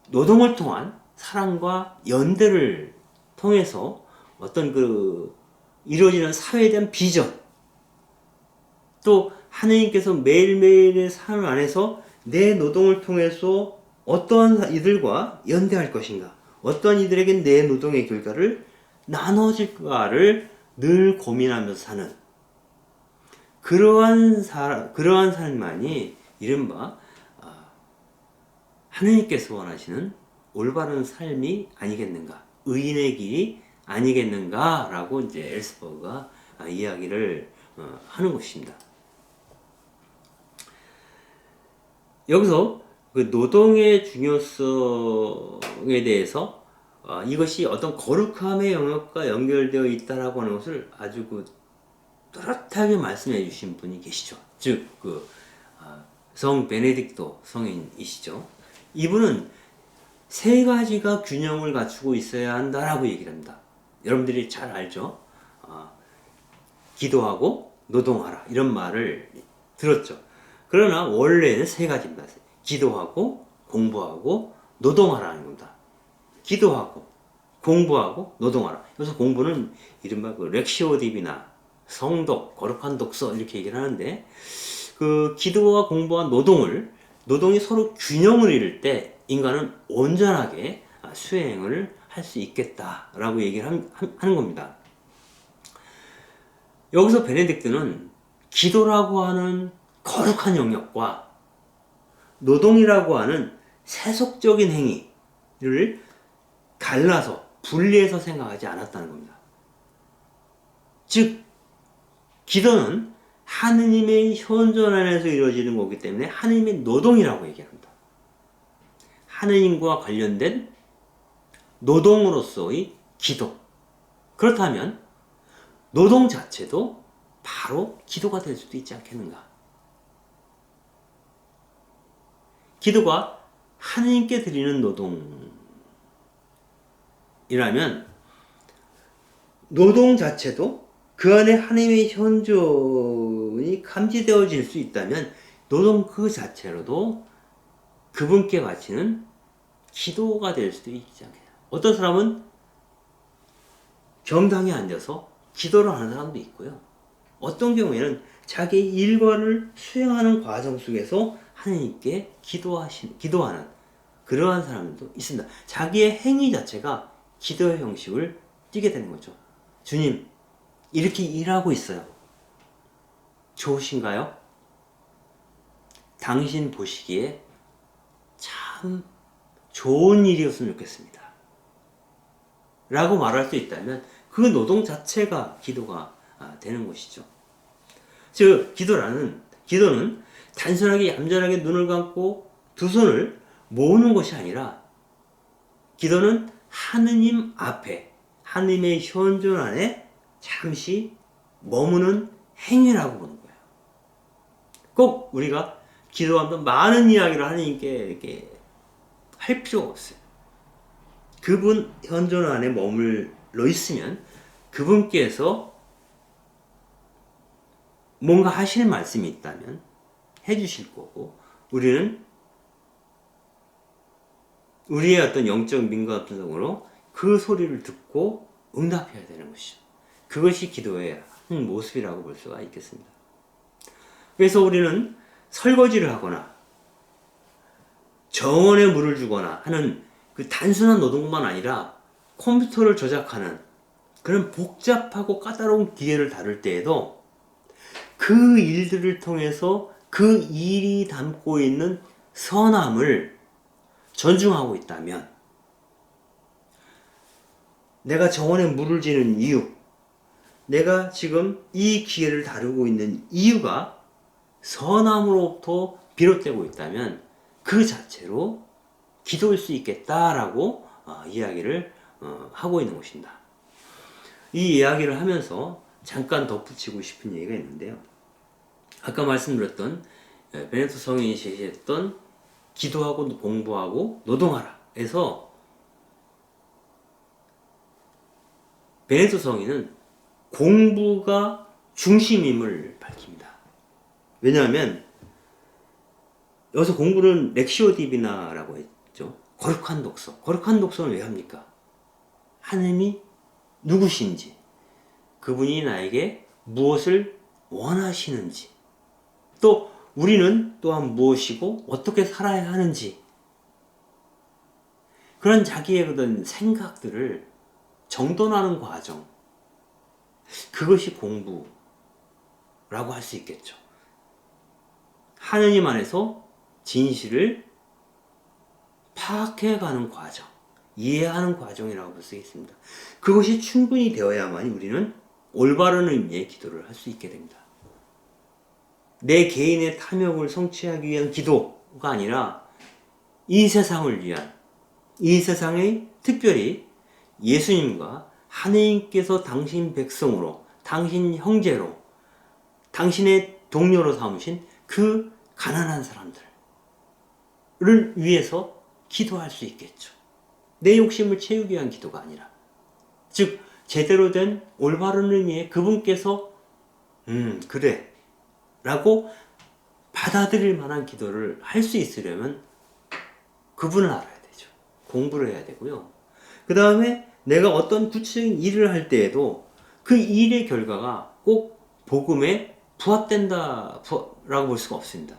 노동을 통한 사랑과 연대를 통해서 어떤 그 이루어지는 사회에 대한 비전, 또 하느님께서 매일매일의 삶 안에서 내 노동을 통해서 어떤 이들과 연대할 것인가, 어떤 이들에게 내 노동의 결과를 나눠질까를 늘 고민하면서 사는 그러한 삶만이 이른바 하느님께서 원하시는 올바른 삶이 아니겠는가, 의인의 길이 아니겠는가라고 이제 엘스버그가 이야기를 하는 것입니다. 여기서 그 노동의 중요성에 대해서 이것이 어떤 거룩함의 영역과 연결되어 있다라고 하는 것을 아주 그 또렷하게 말씀해 주신 분이 계시죠. 즉, 성 베네딕토 성인이시죠. 이분은 세 가지가 균형을 갖추고 있어야 한다라고 얘기를 합니다. 여러분들이 잘 알죠? 기도하고 노동하라 이런 말을 들었죠. 그러나 원래는 세 가지입니다. 기도하고 공부하고 노동하라는 겁니다. 기도하고 공부하고 노동하라. 그래서 공부는 이른바 그 렉시오 디비나 성독, 거룩한 독서 이렇게 얘기를 하는데 그 기도와 공부와 노동이 서로 균형을 이룰 때 인간은 온전하게 수행을 할 수 있겠다라고 얘기를 하는 겁니다. 여기서 베네딕트는 기도라고 하는 거룩한 영역과 노동이라고 하는 세속적인 행위를 갈라서 분리해서 생각하지 않았다는 겁니다. 즉 기도는 하느님의 현존 안에서 이루어지는 거기 때문에 하느님의 노동이라고 얘기합니다. 하느님과 관련된 노동으로서의 기도. 그렇다면 노동 자체도 바로 기도가 될 수도 있지 않겠는가? 기도가 하느님께 드리는 노동이라면 노동 자체도 그 안에 하나님의 현존이 감지되어질 수 있다면 노동 그 자체로도 그분께 바치는 기도가 될 수도 있지 않겠냐. 어떤 사람은 경당에 앉아서 기도를 하는 사람도 있고요. 어떤 경우에는 자기 일과를 수행하는 과정 속에서 하나님께 기도하는 그러한 사람도 있습니다. 자기의 행위 자체가 기도의 형식을 띠게 되는 거죠. 주님, 이렇게 일하고 있어요. 좋으신가요? 당신 보시기에 참 좋은 일이었으면 좋겠습니다. 라고 말할 수 있다면 그 노동 자체가 기도가 되는 것이죠. 즉 기도는 단순하게 얌전하게 눈을 감고 두 손을 모으는 것이 아니라 기도는 하느님 앞에 하느님의 현존 안에 잠시 머무는 행위라고 보는 거예요. 꼭 우리가 기도하면 많은 이야기를 하느님께 이렇게 할 필요가 없어요. 그분 현존 안에 머물러 있으면 그분께서 뭔가 하실 말씀이 있다면 해주실 거고, 우리는 우리의 어떤 영적 민감성으로 그 소리를 듣고 응답해야 되는 것이죠. 그것이 기도의 한 모습이라고 볼 수가 있겠습니다. 그래서 우리는 설거지를 하거나 정원에 물을 주거나 하는 그 단순한 노동만 아니라 컴퓨터를 조작하는 그런 복잡하고 까다로운 기계를 다룰 때에도 그 일들을 통해서 그 일이 담고 있는 선함을 존중하고 있다면, 내가 정원에 물을 지는 이유, 내가 지금 이 기계를 다루고 있는 이유가 선함으로부터 비롯되고 있다면 그 자체로 기도일 수 있겠다라고 이야기를 하고 있는 것입니다. 이 이야기를 하면서 잠깐 덧붙이고 싶은 얘기가 있는데요. 아까 말씀드렸던 베네토 성인이 제시했던 기도하고 공부하고 노동하라 해서 베네토 성인은 공부가 중심임을 밝힙니다. 왜냐하면 여기서 공부는 렉시오 디비나라고 했죠. 거룩한 독서. 거룩한 독서는 왜 합니까? 하느님이 누구신지, 그분이 나에게 무엇을 원하시는지, 또 우리는 또한 무엇이고 어떻게 살아야 하는지, 그런 자기의 그런 생각들을 정돈하는 과정, 그것이 공부라고 할 수 있겠죠. 하느님 안에서 진실을 파악해가는 과정, 이해하는 과정이라고 볼 수 있습니다. 그것이 충분히 되어야만 우리는 올바른 의미의 기도를 할 수 있게 됩니다. 내 개인의 탐욕을 성취하기 위한 기도가 아니라 이 세상을 위한, 이 세상의 특별히 예수님과 하느님께서 당신 백성으로, 당신 형제로, 당신의 동료로 삼으신 그 가난한 사람들을 위해서 기도할 수 있겠죠. 내 욕심을 채우기 위한 기도가 아니라, 즉 제대로 된 올바른 의미의 그분께서 그래 라고 받아들일 만한 기도를 할 수 있으려면 그분을 알아야 되죠. 공부를 해야 되고요. 그 다음에 내가 어떤 구체적인 일을 할 때에도 그 일의 결과가 꼭 복음에 부합된다라고 볼 수가 없습니다.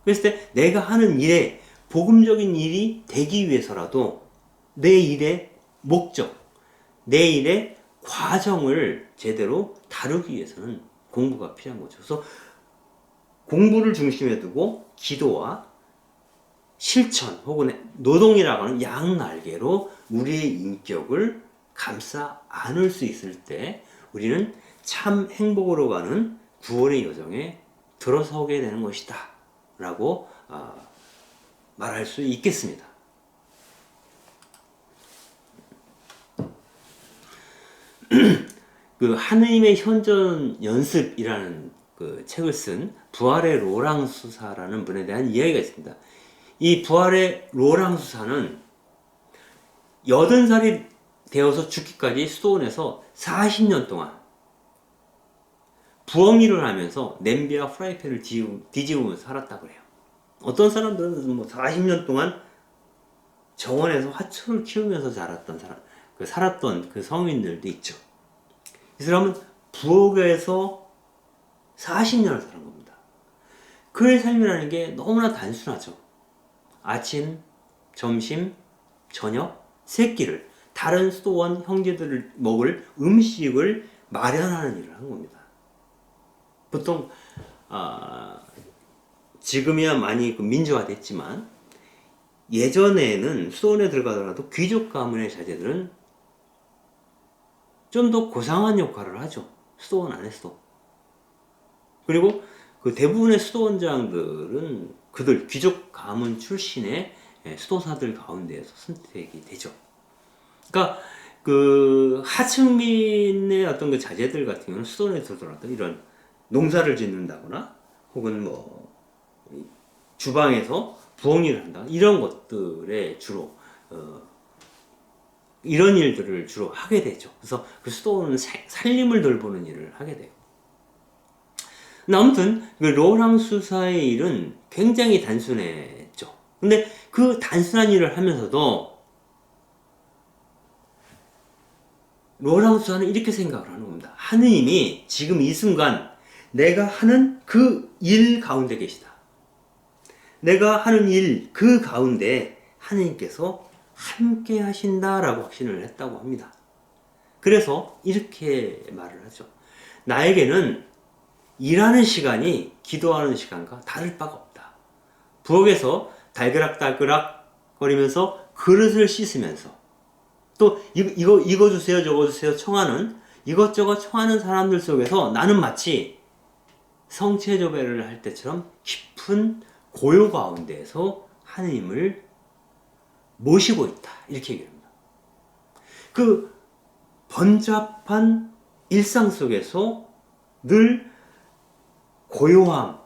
그랬을 때 내가 하는 일에 복음적인 일이 되기 위해서라도 내 일의 목적, 내 일의 과정을 제대로 다루기 위해서는 공부가 필요한 거죠. 그래서 공부를 중심에 두고 기도와 실천 혹은 노동이라고 하는 양날개로 우리의 인격을 감싸 안을 수 있을 때 우리는 참 행복으로 가는 구원의 여정에 들어서게 되는 것이다 라고 말할 수 있겠습니다. 그 하느님의 현존 연습이라는 그 책을 쓴 부활의 로랑 수사라는 분에 대한 이야기가 있습니다. 이 부활의 로랑 수사는 80살이 되어서 죽기까지 수도원에서 40년 동안 부엌 일을 하면서 냄비와 프라이팬을 뒤집으면서 살았다고 해요. 어떤 사람들은 뭐 40년 동안 정원에서 화초를 키우면서 살았던 그 성인들도 있죠. 이 사람은 부엌에서 40년을 사는 겁니다. 그의 삶이라는 게 너무나 단순하죠. 아침, 점심, 저녁, 세 끼를 다른 수도원 형제들을 먹을 음식을 마련하는 일을 한 겁니다. 보통 지금이야 많이 그 민주화됐지만 예전에는 수도원에 들어가더라도 귀족 가문의 자제들은 좀 더 고상한 역할을 하죠. 수도원 안에서도. 그리고 그 대부분의 수도원장들은 그들 귀족 가문 출신의 수도사들 가운데에서 선택이 되죠. 그러니까 그 하층민의 어떤 그 자제들 같은 경우는 수도원에 들어가도 이런 농사를 짓는다거나 혹은 뭐 주방에서 부엌 일을 한다 이런 것들에 주로 이런 일들을 주로 하게 되죠. 그래서 그 수도원은 살림을 돌보는 일을 하게 돼요. 아무튼 그 로랑 수사의 일은 굉장히 단순했죠. 근데 그 단순한 일을 하면서도 로랑 수사는 이렇게 생각을 하는 겁니다. 하느님이 지금 이 순간 내가 하는 그 일 가운데 계시다. 내가 하는 일 그 가운데 하느님께서 함께 하신다라고 확신을 했다고 합니다. 그래서 이렇게 말을 하죠. 나에게는 일하는 시간이 기도하는 시간과 다를 바가 없다. 부엌에서 달그락달그락 거리면서 그릇을 씻으면서 또 이거 주세요 저거 주세요 청하는 이것저것 청하는 사람들 속에서 나는 마치 성체조배를 할 때처럼 깊은 고요 가운데에서 하느님을 모시고 있다. 이렇게 얘기합니다. 그 번잡한 일상 속에서 늘 고요함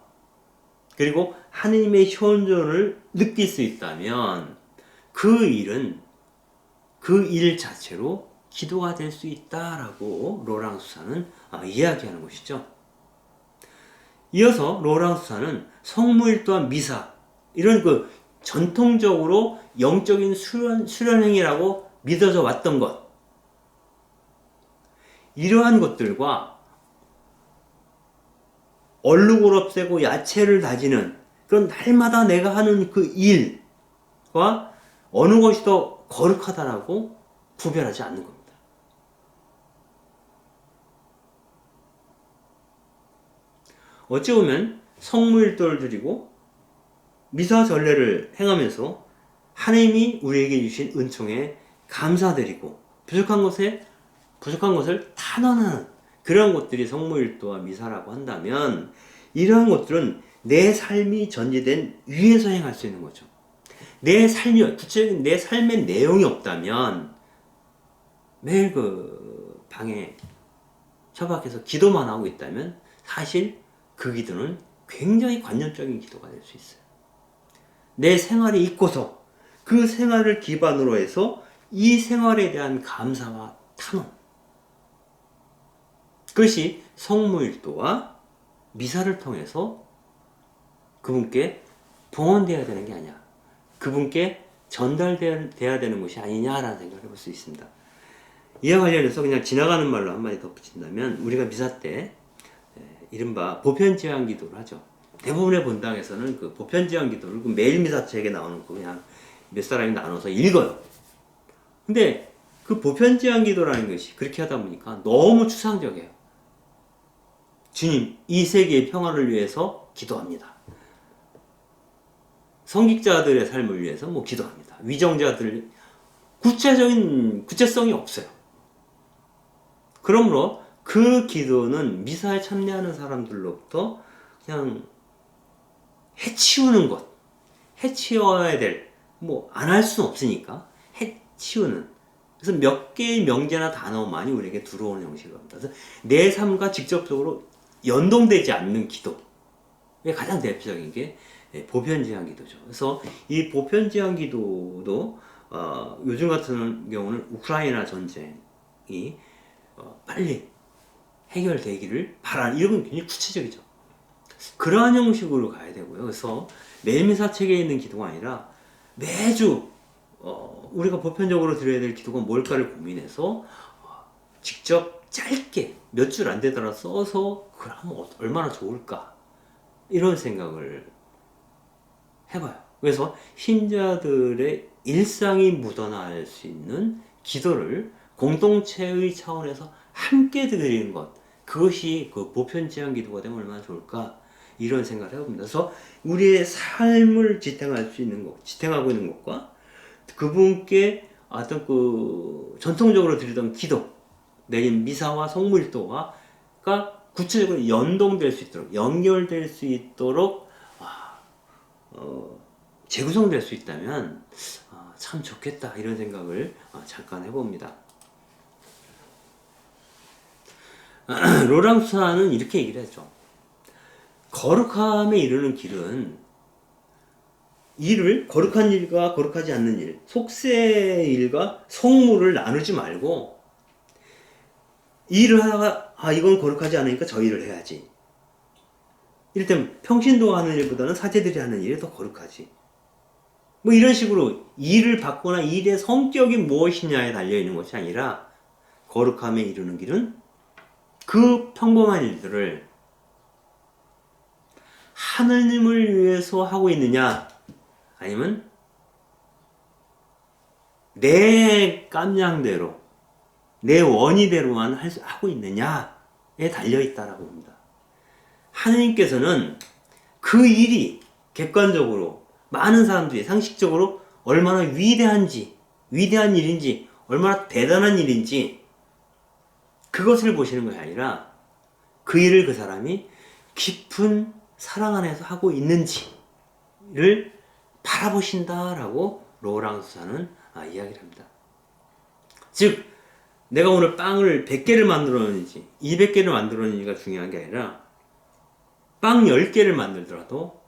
그리고 하느님의 현존을 느낄 수 있다면 그 일은 그 일 자체로 기도가 될 수 있다라고 로랑 수사는 이야기하는 것이죠. 이어서 로랑 수사는 성모일 또한 미사 이런 그 전통적으로 영적인 수련행위라고 믿어져 왔던 것 이러한 것들과 얼룩을 없애고 야채를 다지는 그런 날마다 내가 하는 그 일과 어느 것이 더 거룩하다라고 구별하지 않는 겁니다. 어찌 보면 성무일도를 드리고 미사 전례를 행하면서 하나님이 우리에게 주신 은총에 감사드리고 부족한 것을 탄원하는 그런 것들이 성무일도와 미사라고 한다면 이러한 것들은 내 삶이 전제된 위에서 행할 수 있는 거죠. 내 삶이 구체적인 내 삶의 내용이 없다면 매일 그 방에 처박혀서 기도만 하고 있다면 사실 그 기도는 굉장히 관념적인 기도가 될 수 있어요. 내 생활이 있고서 그 생활을 기반으로 해서 이 생활에 대한 감사와 탄원 그것이 성무일도와 미사를 통해서 그분께 봉헌되어야 되는 게 아니야. 그분께 전달되어야 되는 것이 아니냐라는 생각을 해볼 수 있습니다. 이와 관련해서 그냥 지나가는 말로 한마디 덧붙인다면 우리가 미사 때 이른바 보편제한 기도를 하죠. 대부분의 본당에서는 그 보편제한 기도를 그 매일 미사책에 나오는 거 그냥 몇 사람이 나눠서 읽어요. 근데 그 보편제한 기도라는 것이 그렇게 하다 보니까 너무 추상적이에요. 주님, 이 세계의 평화를 위해서 기도합니다. 성직자들의 삶을 위해서 뭐 기도합니다. 위정자들 구체성이 없어요. 그러므로 그 기도는 미사에 참여하는 사람들로부터 그냥 해치우는 것, 해치워야 될, 뭐 안 할 수는 없으니까 해치우는. 그래서 몇 개의 명제나 단어만이 우리에게 들어오는 형식으로 합니다. 그래서 내 삶과 직접적으로 연동되지 않는 기도. 가장 대표적인 게 보편제한 기도죠. 그래서 이 보편제한 기도도 요즘 같은 경우는 우크라이나 전쟁이 빨리 해결되기를 바라는 이런 건 굉장히 구체적이죠. 그러한 형식으로 가야 되고요. 그래서 매일미사 책에 있는 기도가 아니라 매주 우리가 보편적으로 드려야 될 기도가 뭘까를 고민해서 직접 짧게 몇 줄 안 되더라도 써서 그러면 얼마나 좋을까 이런 생각을 해봐요. 그래서 신자들의 일상이 묻어날 수 있는 기도를 공동체의 차원에서 함께 드리는 것 그것이 그 보편제한 기도가 되면 얼마나 좋을까 이런 생각을 해봅니다. 그래서 우리의 삶을 지탱할 수 있는 것, 지탱하고 있는 것과 그분께 어떤 그 전통적으로 드리던 기도 내린 미사와 성물도가 구체적으로 연동될 수 있도록, 연결될 수 있도록 재구성될 수 있다면 참 좋겠다, 이런 생각을 잠깐 해봅니다. 로랑수사는 이렇게 얘기를 했죠. 거룩함에 이르는 길은 거룩한 일과 거룩하지 않는 일, 속세의 일과 성물을 나누지 말고, 일을 하다가 이건 거룩하지 않으니까 저 일을 해야지. 이를테면 평신도가 하는 일보다는 사제들이 하는 일이 더 거룩하지. 뭐 이런 식으로 일을 받거나 일의 성격이 무엇이냐에 달려있는 것이 아니라, 거룩함에 이르는 길은 그 평범한 일들을 하느님을 위해서 하고 있느냐, 아니면 내 깜냥대로, 내 원의대로만 하고 있느냐에 달려있다라고 봅니다. 하느님께서는 그 일이 객관적으로 많은 사람들이 상식적으로 얼마나 위대한 일인지, 얼마나 대단한 일인지 그것을 보시는 것이 아니라 그 일을 그 사람이 깊은 사랑 안에서 하고 있는지를 바라보신다라고 로랑수사는 이야기를 합니다. 즉, 내가 오늘 빵을 100개를 만들었는지 200개를 만들었는지가 중요한 게 아니라 빵 10개를 만들더라도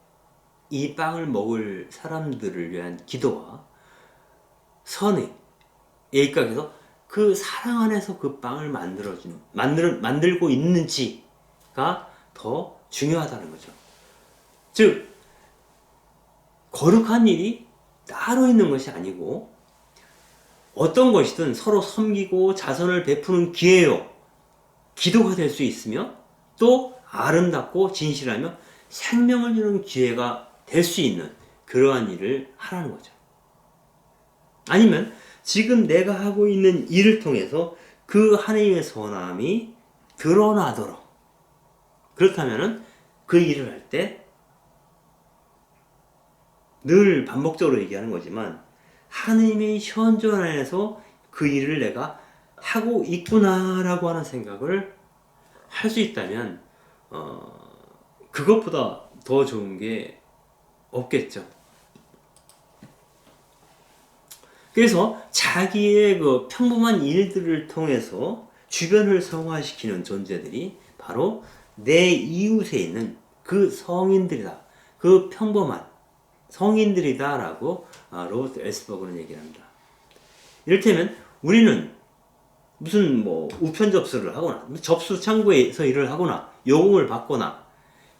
이 빵을 먹을 사람들을 위한 기도와 선의 예의각에서 그 사랑 안에서 그 빵을 만들고 있는지가 더 중요하다는 거죠. 즉, 거룩한 일이 따로 있는 것이 아니고 어떤 것이든 서로 섬기고 자선을 베푸는 기회요, 기도가 될 수 있으며 또 아름답고 진실하며 생명을 주는 기회가 될 수 있는 그러한 일을 하라는 거죠. 아니면 지금 내가 하고 있는 일을 통해서 그 하나님의 선함이 드러나도록, 그렇다면 그 일을 할 때 늘 반복적으로 얘기하는 거지만 하나님의 현존 안에서 그 일을 내가 하고 있구나라고 하는 생각을 할 수 있다면 그것보다 더 좋은 게 없겠죠. 그래서 자기의 그 평범한 일들을 통해서 주변을 성화시키는 존재들이 바로 내 이웃에 있는 그 성인들이다, 그 평범한 성인들이다라고 로버트 엘스버그는 얘기를 합니다. 이를테면 우리는 무슨 우편 접수를 하거나 접수 창구에서 일을 하거나 요금을 받거나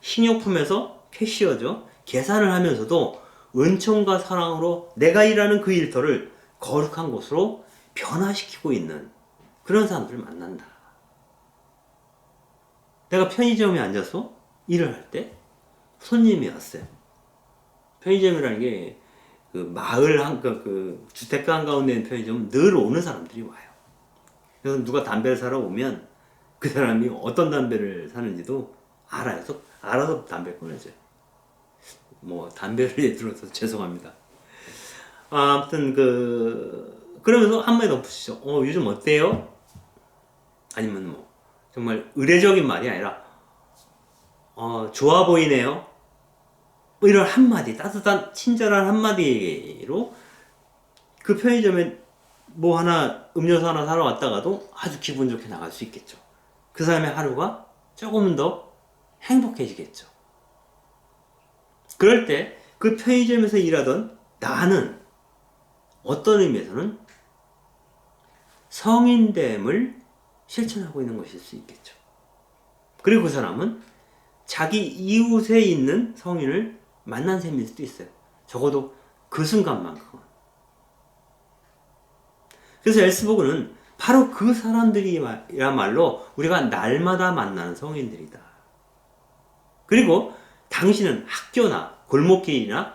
식료품에서 캐시어죠, 계산을 하면서도 은총과 사랑으로 내가 일하는 그 일터를 거룩한 곳으로 변화시키고 있는 그런 사람들을 만난다. 내가 편의점에 앉아서 일을 할 때 손님이 왔어요. 편의점이라는 게 그 마을 그 주택가 한가운데 있는 편의점은 늘 오는 사람들이 와요. 그래서 누가 담배를 사러 오면 그 사람이 어떤 담배를 사는지도 알아요. 그래서 알아서 담배 꺼내줘요. 담배를 들어서 죄송합니다. 아무튼 그러면서 한마디 덧붙이죠. 요즘 어때요? 아니면 정말 의례적인 말이 아니라 좋아 보이네요. 이런 한마디, 따뜻한 친절한 한마디로 그 편의점에 음료수 하나 사러 왔다가도 아주 기분 좋게 나갈 수 있겠죠. 그 사람의 하루가 조금 더 행복해지겠죠. 그럴 때 그 편의점에서 일하던 나는 어떤 의미에서는 성인됨을 실천하고 있는 것일 수 있겠죠. 그리고 그 사람은 자기 이웃에 있는 성인을 만난 셈일 수도 있어요. 적어도 그 순간만큼은. 그래서 엘스버그는 바로 그 사람들이야말로 우리가 날마다 만나는 성인들이다. 그리고 당신은 학교나 골목길이나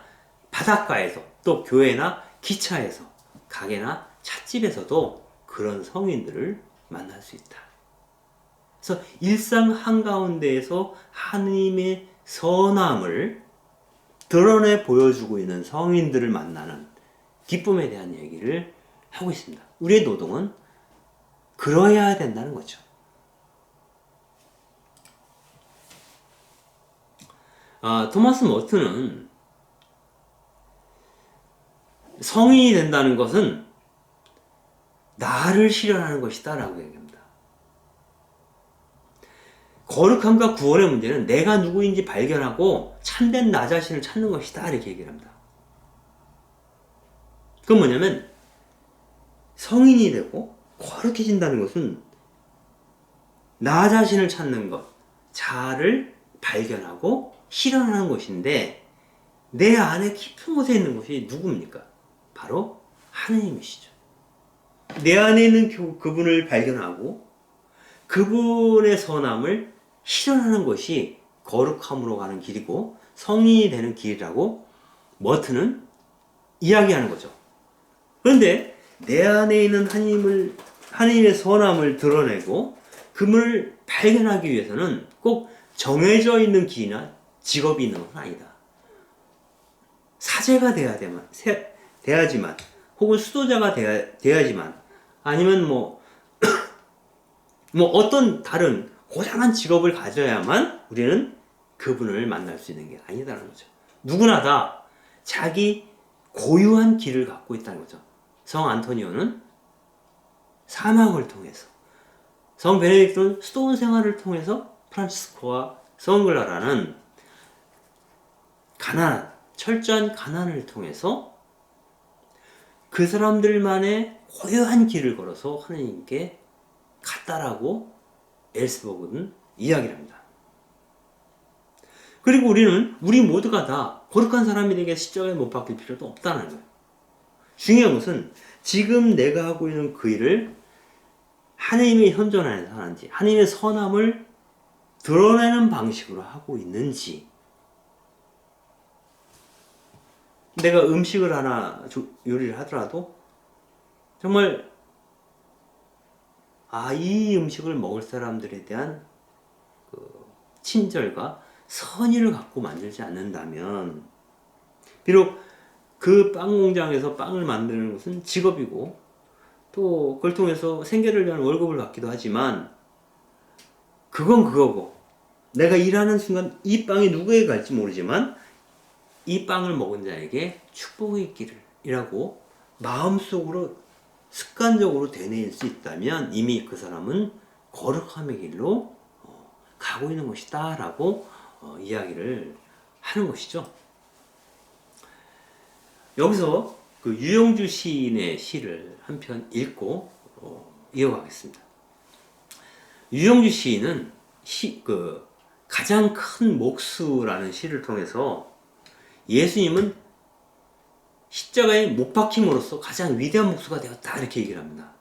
바닷가에서 또 교회나 기차에서 가게나 찻집에서도 그런 성인들을 만날 수 있다. 그래서 일상 한가운데에서 하느님의 선함을 드러내 보여주고 있는 성인들을 만나는 기쁨에 대한 얘기를 하고 있습니다. 우리의 노동은 그러해야 된다는 거죠. 토마스 머튼은 성인이 된다는 것은 나를 실현하는 것이다 라고 얘기합니다. 거룩함과 구원의 문제는 내가 누구인지 발견하고 참된 나 자신을 찾는 것이다 이렇게 얘기를 합니다. 그건 뭐냐면 성인이 되고 거룩해진다는 것은 나 자신을 찾는 것, 자아를 발견하고 실현하는 것인데 내 안에 깊은 곳에 있는 것이 누굽니까? 바로 하느님이시죠. 내 안에 있는 그분을 발견하고 그분의 선함을 실현하는 것이 거룩함으로 가는 길이고 성인이 되는 길이라고 머튼은 이야기하는 거죠. 그런데 내 안에 있는 하나님의 선함을 드러내고 그분을 발견하기 위해서는 꼭 정해져 있는 길이나 직업이 있는 것은 아니다. 사제가 돼야지만 혹은 수도자가 돼야지만 아니면 뭐 어떤 다른 고상한 직업을 가져야만 우리는 그분을 만날 수 있는 게 아니다라는 거죠. 누구나 다 자기 고유한 길을 갖고 있다는 거죠. 성 안토니오는 사망을 통해서, 성 베네딕토는 수도원 생활을 통해서 프란치스코와 성글라라는 철저한 가난을 통해서 그 사람들만의 고유한 길을 걸어서 하나님께 갔다라고 엘스버그는 이야기를 합니다. 그리고 우리 모두가 다 거룩한 사람이 되게 십자가에 못 박힐 필요도 없다는 거예요. 중요한 것은 지금 내가 하고 있는 그 일을 하나님의 현존 안에서 하는지, 하나님의 선함을 드러내는 방식으로 하고 있는지, 내가 음식을 하나 요리를 하더라도 정말 이 음식을 먹을 사람들에 대한 그 친절과 선의를 갖고 만들지 않는다면, 비록 그 빵 공장에서 빵을 만드는 것은 직업이고 또 그걸 통해서 생계를 위한 월급을 받기도 하지만 그건 그거고, 내가 일하는 순간 이 빵이 누구에게 갈지 모르지만 이 빵을 먹은 자에게 축복이 있기를 이라고 마음속으로 습관적으로 되뇌일 수 있다면 이미 그 사람은 거룩함의 길로 가고 있는 것이다 라고 이야기를 하는 것이죠. 여기서 그 유영주 시인의 시를 한 편 읽고 이어가겠습니다. 유영주 시인은 가장 큰 목수라는 시를 통해서 예수님은 십자가에 못 박힘으로써 가장 위대한 목수가 되었다 이렇게 얘기를 합니다.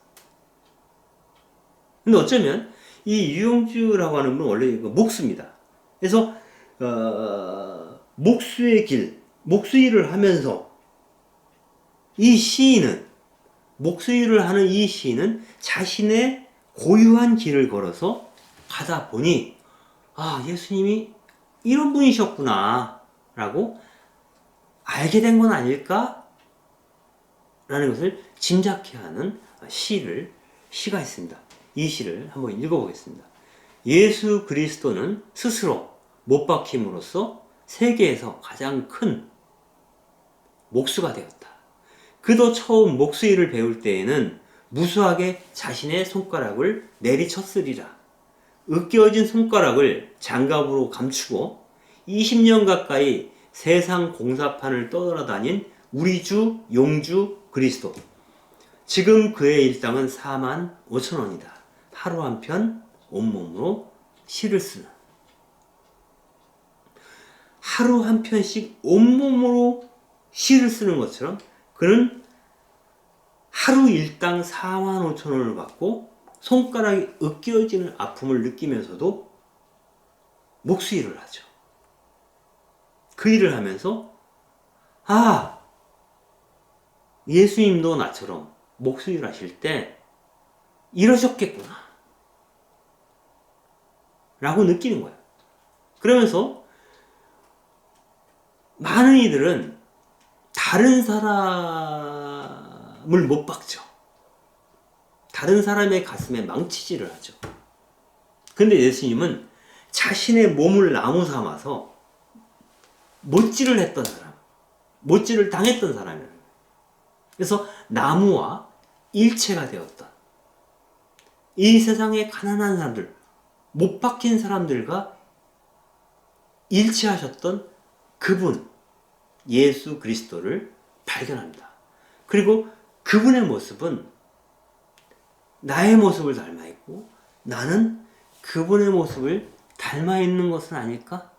근데 어쩌면 이 유영주라고 하는 분은 원래 목수입니다. 그래서 목수의 길, 목수 일을 하면서 목수 일을 하는 이 시인은 자신의 고유한 길을 걸어서 가다 보니 예수님이 이런 분이셨구나 라고 알게 된 건 아닐까? 라는 것을 짐작케 하는 시가 있습니다. 이 시를 한번 읽어보겠습니다. 예수 그리스도는 스스로 못 박힘으로써 세계에서 가장 큰 목수가 되었다. 그도 처음 목수 일을 배울 때에는 무수하게 자신의 손가락을 내리쳤으리라. 으깨어진 손가락을 장갑으로 감추고 20년 가까이 세상 공사판을 떠돌아다닌 우리 주 용주 그리스도. 지금 그의 일당은 45,000원이다. 하루 한 편 온몸으로 시를 쓰는. 하루 한 편씩 온몸으로 시를 쓰는 것처럼 그는 하루 일당 45,000원을 받고 손가락이 으깨어지는 아픔을 느끼면서도 목수 일을 하죠. 그 일을 하면서 예수님도 나처럼 목수 일 하실 때 이러셨겠구나 라고 느끼는 거예요. 그러면서 많은 이들은 다른 사람을 못 박죠. 다른 사람의 가슴에 망치질을 하죠. 근데 예수님은 자신의 몸을 나무 삼아서 못질을 했던 사람, 못질을 당했던 사람이에요. 그래서 나무와 일체가 되었던 이 세상의 가난한 사람들, 못 박힌 사람들과 일치하셨던 그분 예수 그리스도를 발견합니다. 그리고 그분의 모습은 나의 모습을 닮아 있고 나는 그분의 모습을 닮아 있는 것은 아닐까?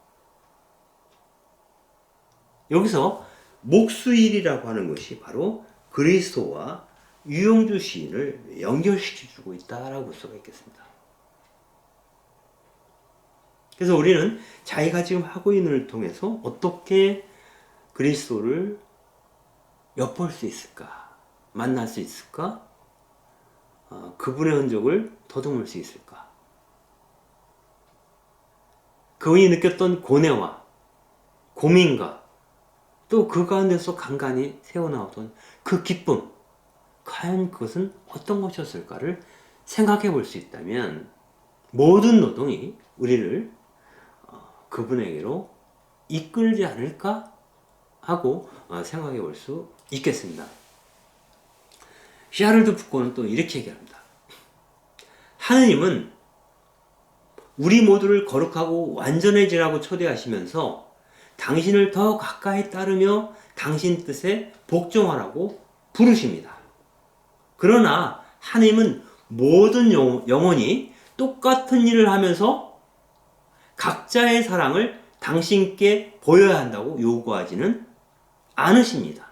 여기서 목수일이라고 하는 것이 바로 그리스도와 유영주 시인을 연결시켜주고 있다라고 볼 수가 있겠습니다. 그래서 우리는 자기가 지금 하고 있는 일을 통해서 어떻게 그리스도를 엿볼 수 있을까? 만날 수 있을까? 그분의 흔적을 더듬을 수 있을까? 그분이 느꼈던 고뇌와 고민과 또 그 가운데서 간간히 새어나오던 그 기쁨, 과연 그것은 어떤 것이었을까를 생각해 볼 수 있다면 모든 노동이 우리를 그분에게로 이끌지 않을까 하고 생각해 볼 수 있겠습니다. 샤를드 푸코는 또 이렇게 얘기합니다. 하느님은 우리 모두를 거룩하고 완전해지라고 초대하시면서 당신을 더 가까이 따르며 당신 뜻에 복종하라고 부르십니다. 그러나 하느님은 모든 영혼이 똑같은 일을 하면서 각자의 사랑을 당신께 보여야 한다고 요구하지는 않으십니다.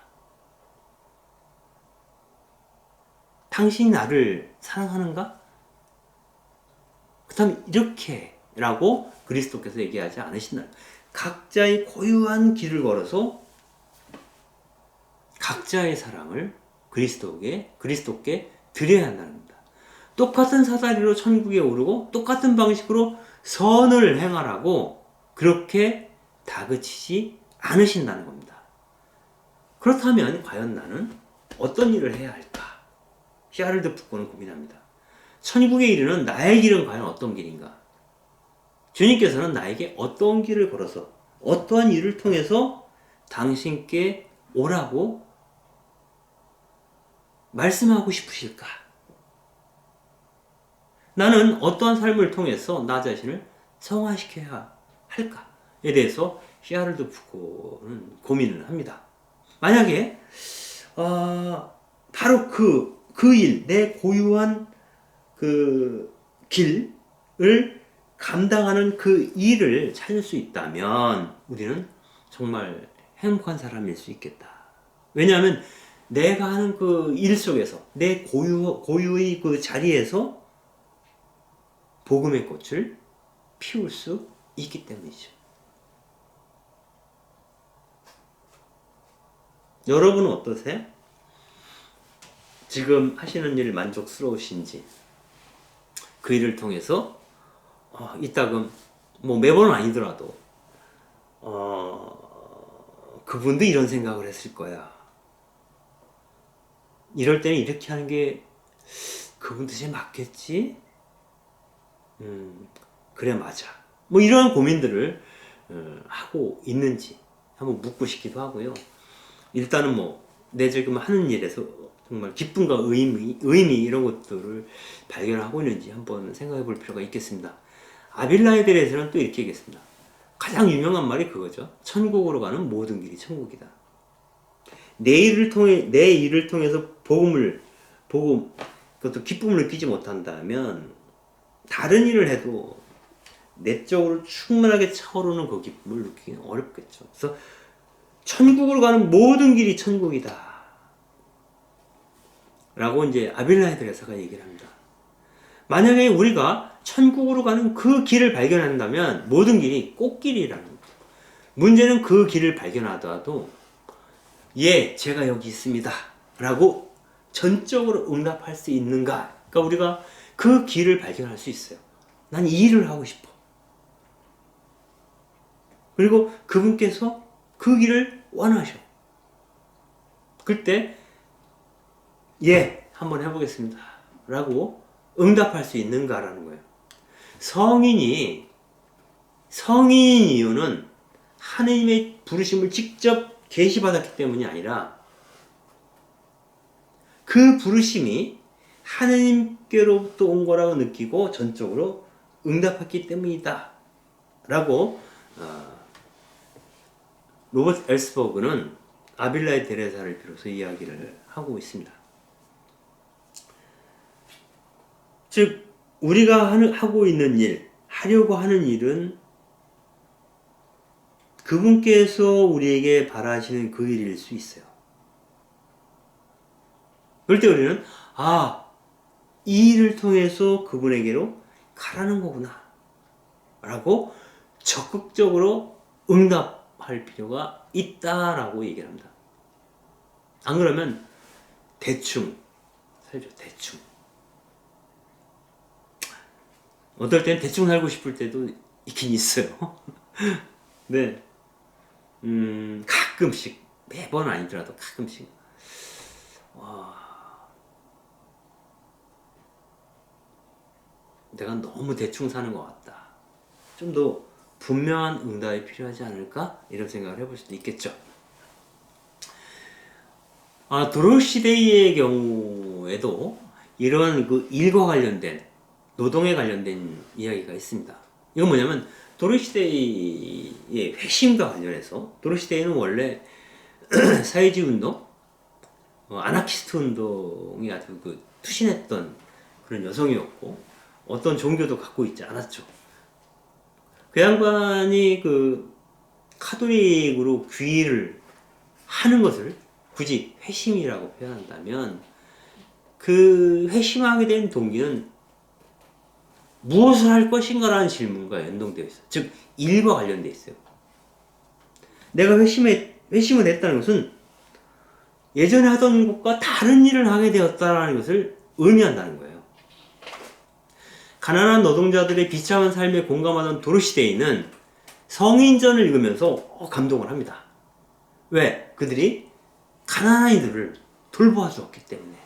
당신이 나를 사랑하는가? 그렇다면 이렇게 라고 그리스도께서 얘기하지 않으신다. 각자의 고유한 길을 걸어서 각자의 사랑을 그리스도께 드려야 한다는 겁니다. 똑같은 사다리로 천국에 오르고 똑같은 방식으로 선을 행하라고 그렇게 다그치지 않으신다는 겁니다. 그렇다면 과연 나는 어떤 일을 해야 할까? 샤를드 푸코는 고민합니다. 천국에 이르는 나의 길은 과연 어떤 길인가? 주님께서는 나에게 어떤 길을 걸어서 어떠한 일을 통해서 당신께 오라고 말씀하고 싶으실까? 나는 어떠한 삶을 통해서 나 자신을 성화시켜야 할까에 대해서 샤를드 푸코는 고민을 합니다. 만약에 바로 그 일, 내 고유한 그 길을 감당하는 그 일을 찾을 수 있다면 우리는 정말 행복한 사람일 수 있겠다. 왜냐하면 내가 하는 그 일 속에서 내 고유의 그 자리에서 복음의 꽃을 피울 수 있기 때문이죠. 여러분은 어떠세요? 지금 하시는 일 만족스러우신지, 그 일을 통해서 이따금 뭐 매번은 아니더라도 그분도 이런 생각을 했을 거야. 이럴 때는 이렇게 하는 게 그분 뜻에 맞겠지? 그래 맞아. 뭐 이런 고민들을 하고 있는지 한번 묻고 싶기도 하고요. 일단은 뭐 내 지금 하는 일에서 정말 기쁨과 의미 이런 것들을 발견하고 있는지 한번 생각해 볼 필요가 있겠습니다. 아빌라에 대해서는 또 이렇게 얘기했습니다. 가장 유명한 말이 그거죠. 천국으로 가는 모든 길이 천국이다. 내 일을 통해서 그것도 기쁨을 느끼지 못한다면 다른 일을 해도 내적으로 충만하게 차오르는 그 기쁨을 느끼기는 어렵겠죠. 그래서 천국으로 가는 모든 길이 천국이다. 라고 이제 아빌라에 대해서가 얘기를 합니다. 만약에 우리가 천국으로 가는 그 길을 발견한다면 모든 길이 꽃길이라는 거죠. 문제는 그 길을 발견하더라도 예, 제가 여기 있습니다. 라고 전적으로 응답할 수 있는가? 그러니까 우리가 그 길을 발견할 수 있어요. 난 이 일을 하고 싶어. 그리고 그분께서 그 길을 원하셔. 그때 예, 한번 해보겠습니다 라고 응답할 수 있는가라는 거예요. 성인인 이유는 하느님의 부르심을 직접 계시받았기 때문이 아니라 그 부르심이 하느님께로부터 온 거라고 느끼고 전적으로 응답했기 때문이다 라고 로버트 엘스버그는 아빌라의 데레사를 비로소 이야기를 하고 있습니다. 즉 우리가 하고 있는 일, 하려고 하는 일은 그분께서 우리에게 바라시는 그 일일 수 있어요. 그럴 때 우리는 이 일을 통해서 그분에게로 가라는 거구나 라고 적극적으로 응답할 필요가 있다라고 얘기를 합니다. 안 그러면 대충 살죠. 대충. 어떨 땐 대충 살고 싶을 때도 있긴 있어요. 네. 가끔씩, 매번 아니더라도 가끔씩. 내가 너무 대충 사는 것 같다. 좀 더 분명한 응답이 필요하지 않을까? 이런 생각을 해볼 수도 있겠죠. 도로시데이의 경우에도 이런 그 일과 관련된, 노동에 관련된 이야기가 있습니다. 이건 뭐냐면, 도로시데이의 회심과 관련해서, 도로시데이는 원래 사회주의 운동, 아나키스트 운동이 아주 투신했던 그런 여성이었고, 어떤 종교도 갖고 있지 않았죠. 그 양반이 카톨릭으로 귀의를 하는 것을 굳이 회심이라고 표현한다면, 그 회심하게 된 동기는 무엇을 할 것인가라는 질문과 연동되어 있어요. 즉, 일과 관련되어 있어요. 내가 회심을 했다는 것은 예전에 하던 것과 다른 일을 하게 되었다는 것을 의미한다는 거예요. 가난한 노동자들의 비참한 삶에 공감하던 도로시데이는 성인전을 읽으면서 감동을 합니다. 왜? 그들이 가난한 이들을 돌보아 주었기 때문에.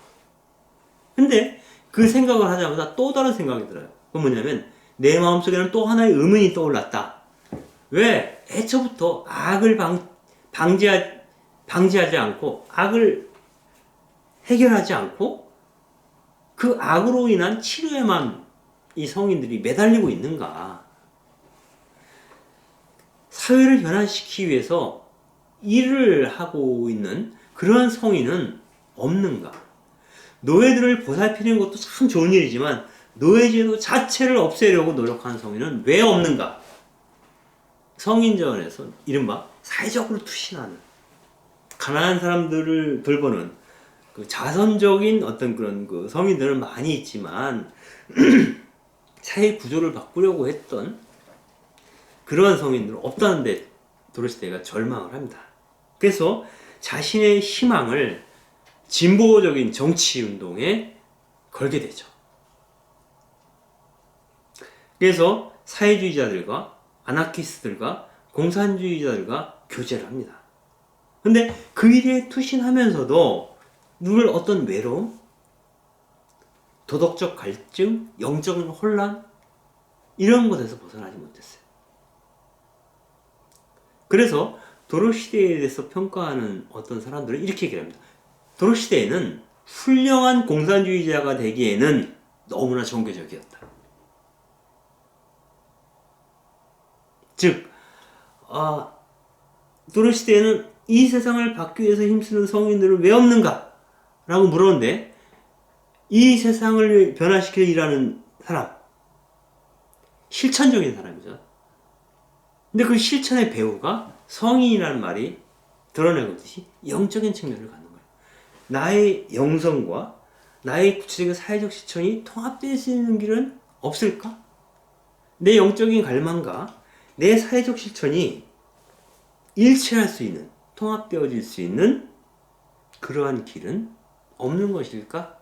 근데 그 생각을 하자마자 또 다른 생각이 들어요. 그건 뭐냐면 내 마음속에는 또 하나의 의문이 떠올랐다. 왜? 애초부터 악을 방지하지 않고 악을 해결하지 않고 그 악으로 인한 치료에만 이 성인들이 매달리고 있는가? 사회를 변화시키기 위해서 일을 하고 있는 그러한 성인은 없는가? 노예들을 보살피는 것도 참 좋은 일이지만 노예제도 자체를 없애려고 노력하는 성인은 왜 없는가? 성인전에서 이른바 사회적으로 투신하는 가난한 사람들을 돌보는 자선적인 어떤 그런 성인들은 많이 있지만 사회 구조를 바꾸려고 했던 그러한 성인들은 없다는데 도로시데이가 절망을 합니다. 그래서 자신의 희망을 진보적인 정치 운동에 걸게 되죠. 그래서 사회주의자들과 아나키스트들과 공산주의자들과 교제를 합니다. 근데 그 일에 투신하면서도 늘 어떤 외로움, 도덕적 갈증, 영적 혼란 이런 것에서 벗어나지 못했어요. 그래서 도로시데이에 대해서 평가하는 어떤 사람들은 이렇게 얘기합니다. 도로시데이는 훌륭한 공산주의자가 되기에는 너무나 종교적이었다. 즉, 도로시데이는 이 세상을 바꾸기 위해서 힘쓰는 성인들은 왜 없는가? 라고 물었는데 이 세상을 변화시켜 일하는 사람, 실천적인 사람이죠. 근데 그 실천의 배우가 성인이라는 말이 드러내고 있듯이 영적인 측면을 갖는 거예요. 나의 영성과 나의 구체적인 사회적 실천이 통합될 수 있는 길은 없을까? 내 영적인 갈망과 내 사회적 실천이 일치할 수 있는, 통합되어질 수 있는 그러한 길은 없는 것일까?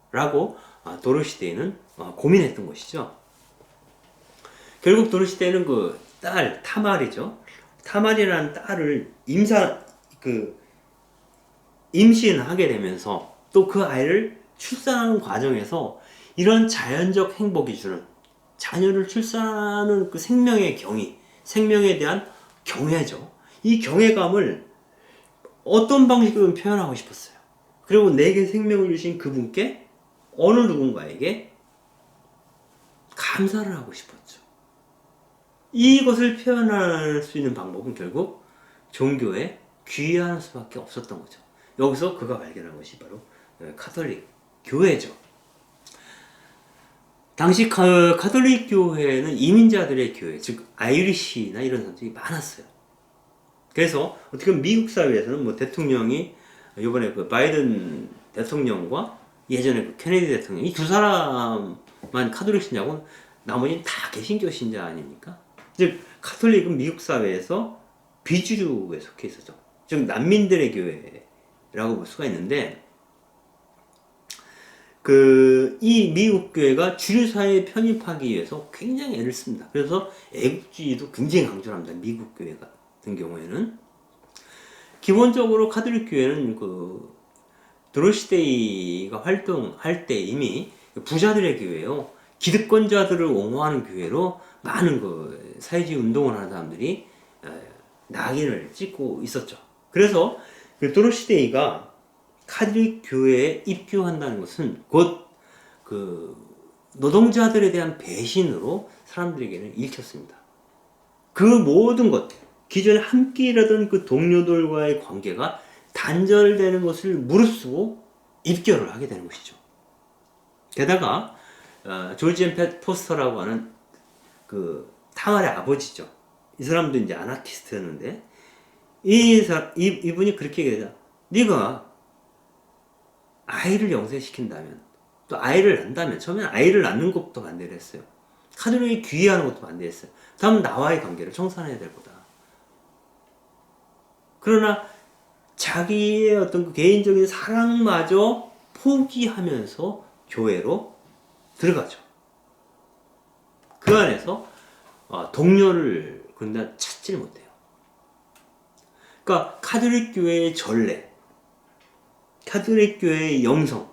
라고 도로시데이는 고민했던 것이죠. 결국 도로시데이는 그 딸 타말이죠. 타말이라는 딸을 임신하게 되면서 또 그 아이를 출산하는 과정에서 이런 자연적 행복이 주는 자녀를 출산하는 그 생명의 경이, 생명에 대한 경외죠. 이 경외감을 어떤 방식으로 표현하고 싶었어요. 그리고 내게 생명을 주신 그분께 어느 누군가에게 감사를 하고 싶었죠. 이것을 표현할 수 있는 방법은 결국 종교에 귀의하는 수밖에 없었던 거죠. 여기서 그가 발견한 것이 바로 카톨릭 교회죠. 당시 카톨릭 교회는 이민자들의 교회, 즉 아이리시나 이런 사람들이 많았어요. 그래서 어떻게 보면 미국 사회에서는 뭐 대통령이 이번에 그 바이든 대통령과 예전에 그 케네디 대통령 이 두 사람만 카톨릭 신자고 나머지는 다 개신교 신자 아닙니까? 즉 카톨릭은 미국 사회에서 비주류에 속해 있었죠. 즉 난민들의 교회라고 볼 수가 있는데 이 미국 교회가 주류 사회에 편입하기 위해서 굉장히 애를 씁니다. 그래서 애국주의도 굉장히 강조를 합니다. 미국 교회 같은 경우에는 기본적으로 카톨릭 교회는 도로시데이가 활동할 때 이미 부자들의 교회요, 기득권자들을 옹호하는 교회로 많은 사회주의 운동을 하는 사람들이 낙인을 찍고 있었죠. 그래서 도로시데이가 카톨릭 교회에 입교한다는 것은 곧 노동자들에 대한 배신으로 사람들에게는 읽혔습니다. 그 모든 것, 기존에 함께 일하던 그 동료들과의 관계가 단절되는 것을 무릅쓰고 입교를 하게 되는 것이죠. 게다가 조지 앤 포스터라고 하는 타말의 아버지죠. 이 사람도 이제 아나키스트였는데 이분이 그렇게 얘기해요. 네가 아이를 영세시킨다면, 또 아이를 낳는다면, 처음에는 아이를 낳는 것부터 반대를 했어요. 카톨릭이 귀의하는 것도 반대했어요. 다음 나와의 관계를 청산해야 될 거다. 그러나 자기의 어떤 그 개인적인 사랑마저 포기하면서 교회로 들어가죠. 그 안에서 동료를 그런데 찾지를 못해요. 그러니까 카톨릭 교회의 전례, 카톨릭 교회의 영성,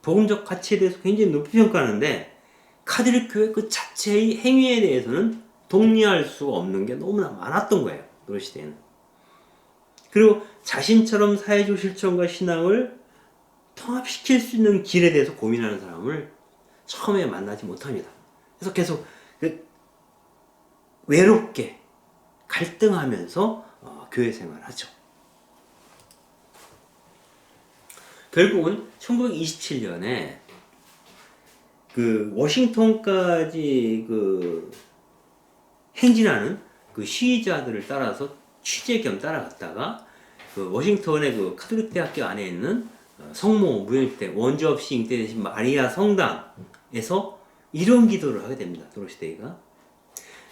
복음적 가치에 대해서 굉장히 높이 평가하는데 카톨릭 교회 그 자체의 행위에 대해서는 동의할 수가 없는 게 너무나 많았던 거예요. 그 시대에는. 그리고 자신처럼 사회적 실천과 신앙을 통합시킬 수 있는 길에 대해서 고민하는 사람을 처음에 만나지 못합니다. 그래서 계속 외롭게 갈등하면서 교회 생활을 하죠. 결국은 1927년에 워싱턴까지 행진하는 시위자들을 따라서 취재 겸 따라갔다가 워싱턴의 카톨릭 대학교 안에 있는 성모 무용대 원주 없이 잉태되신 마리아 성당에서 이런 기도를 하게 됩니다. 도로시데이가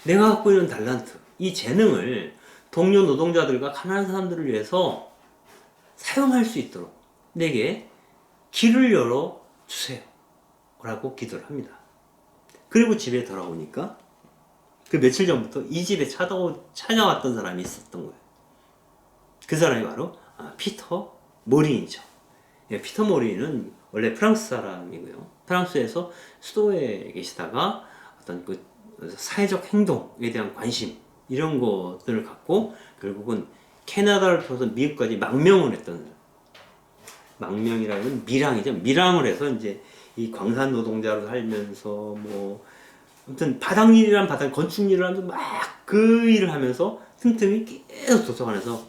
내가 갖고 있는 달란트, 이 재능을 동료 노동자들과 가난한 사람들을 위해서 사용할 수 있도록 내게 길을 열어 주세요 라고 기도를 합니다. 그리고 집에 돌아오니까 며칠 전부터 이 집에 찾아왔던 사람이 있었던 거예요. 그 사람이 바로 피터 모린이죠. 피터 모린은 원래 프랑스 사람이고요. 프랑스에서 수도에 계시다가 어떤 사회적 행동에 대한 관심 이런 것들을 갖고 결국은 캐나다를 통해서 미국까지 망명을 했던, 망명이라는 밀항이죠. 밀항을 해서 이제 이 광산 노동자로 살면서 아무튼 바닥일이란 건축일을 하면서 막 그 일을 하면서 틈틈이 계속 도서관에서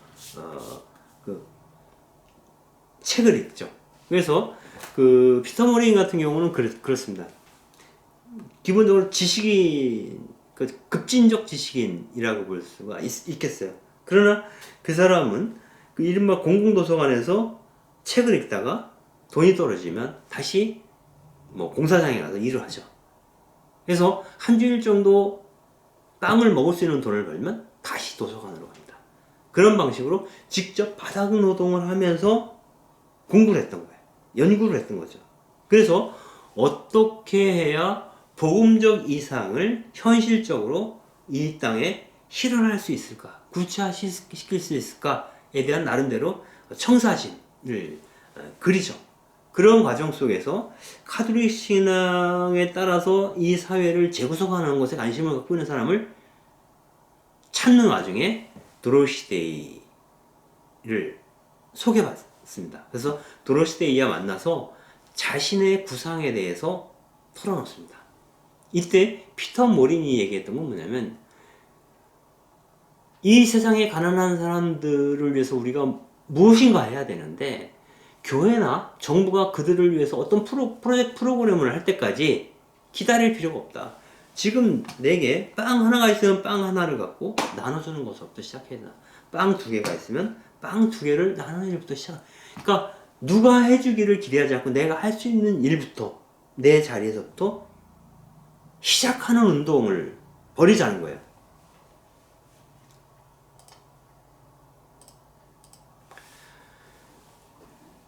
책을 읽죠. 그래서 피터 모린 같은 경우는 그렇습니다. 기본적으로 지식인, 급진적 지식인이라고 볼 수가 있겠어요. 그러나 그 사람은 이른바 공공도서관에서 책을 읽다가 돈이 떨어지면 다시 공사장에 가서 일을 하죠. 그래서 한 주일 정도 빵을 먹을 수 있는 돈을 벌면 다시 도서관으로 갑니다. 그런 방식으로 직접 바닥 노동을 하면서 공부를 했던 거예요. 연구를 했던 거죠. 그래서 어떻게 해야 복음적 이상을 현실적으로 이 땅에 실현할 수 있을까? 구체화시킬 수 있을까에 대한 나름대로 청사진을 그리죠. 그런 과정 속에서 카톨릭 신앙에 따라서 이 사회를 재구성하는 것에 관심을 갖고 있는 사람을 찾는 와중에 도로시데이를 소개받습니다. 그래서 도로시데이와 만나서 자신의 구상에 대해서 털어놓습니다. 이때 피터 모린이 얘기했던 건 뭐냐면, 이 세상에 가난한 사람들을 위해서 우리가 무엇인가 해야 되는데, 교회나 정부가 그들을 위해서 어떤 프로그램을 할 때까지 기다릴 필요가 없다. 지금 내게 빵 하나가 있으면 빵 하나를 갖고 나눠주는 것부터 시작해야 된다. 빵 2개가 있으면 빵 2개를 나누는 일부터 시작. 그러니까 누가 해주기를 기대하지 않고 내가 할 수 있는 일부터, 내 자리에서부터 시작하는 운동을 벌이자는 거예요.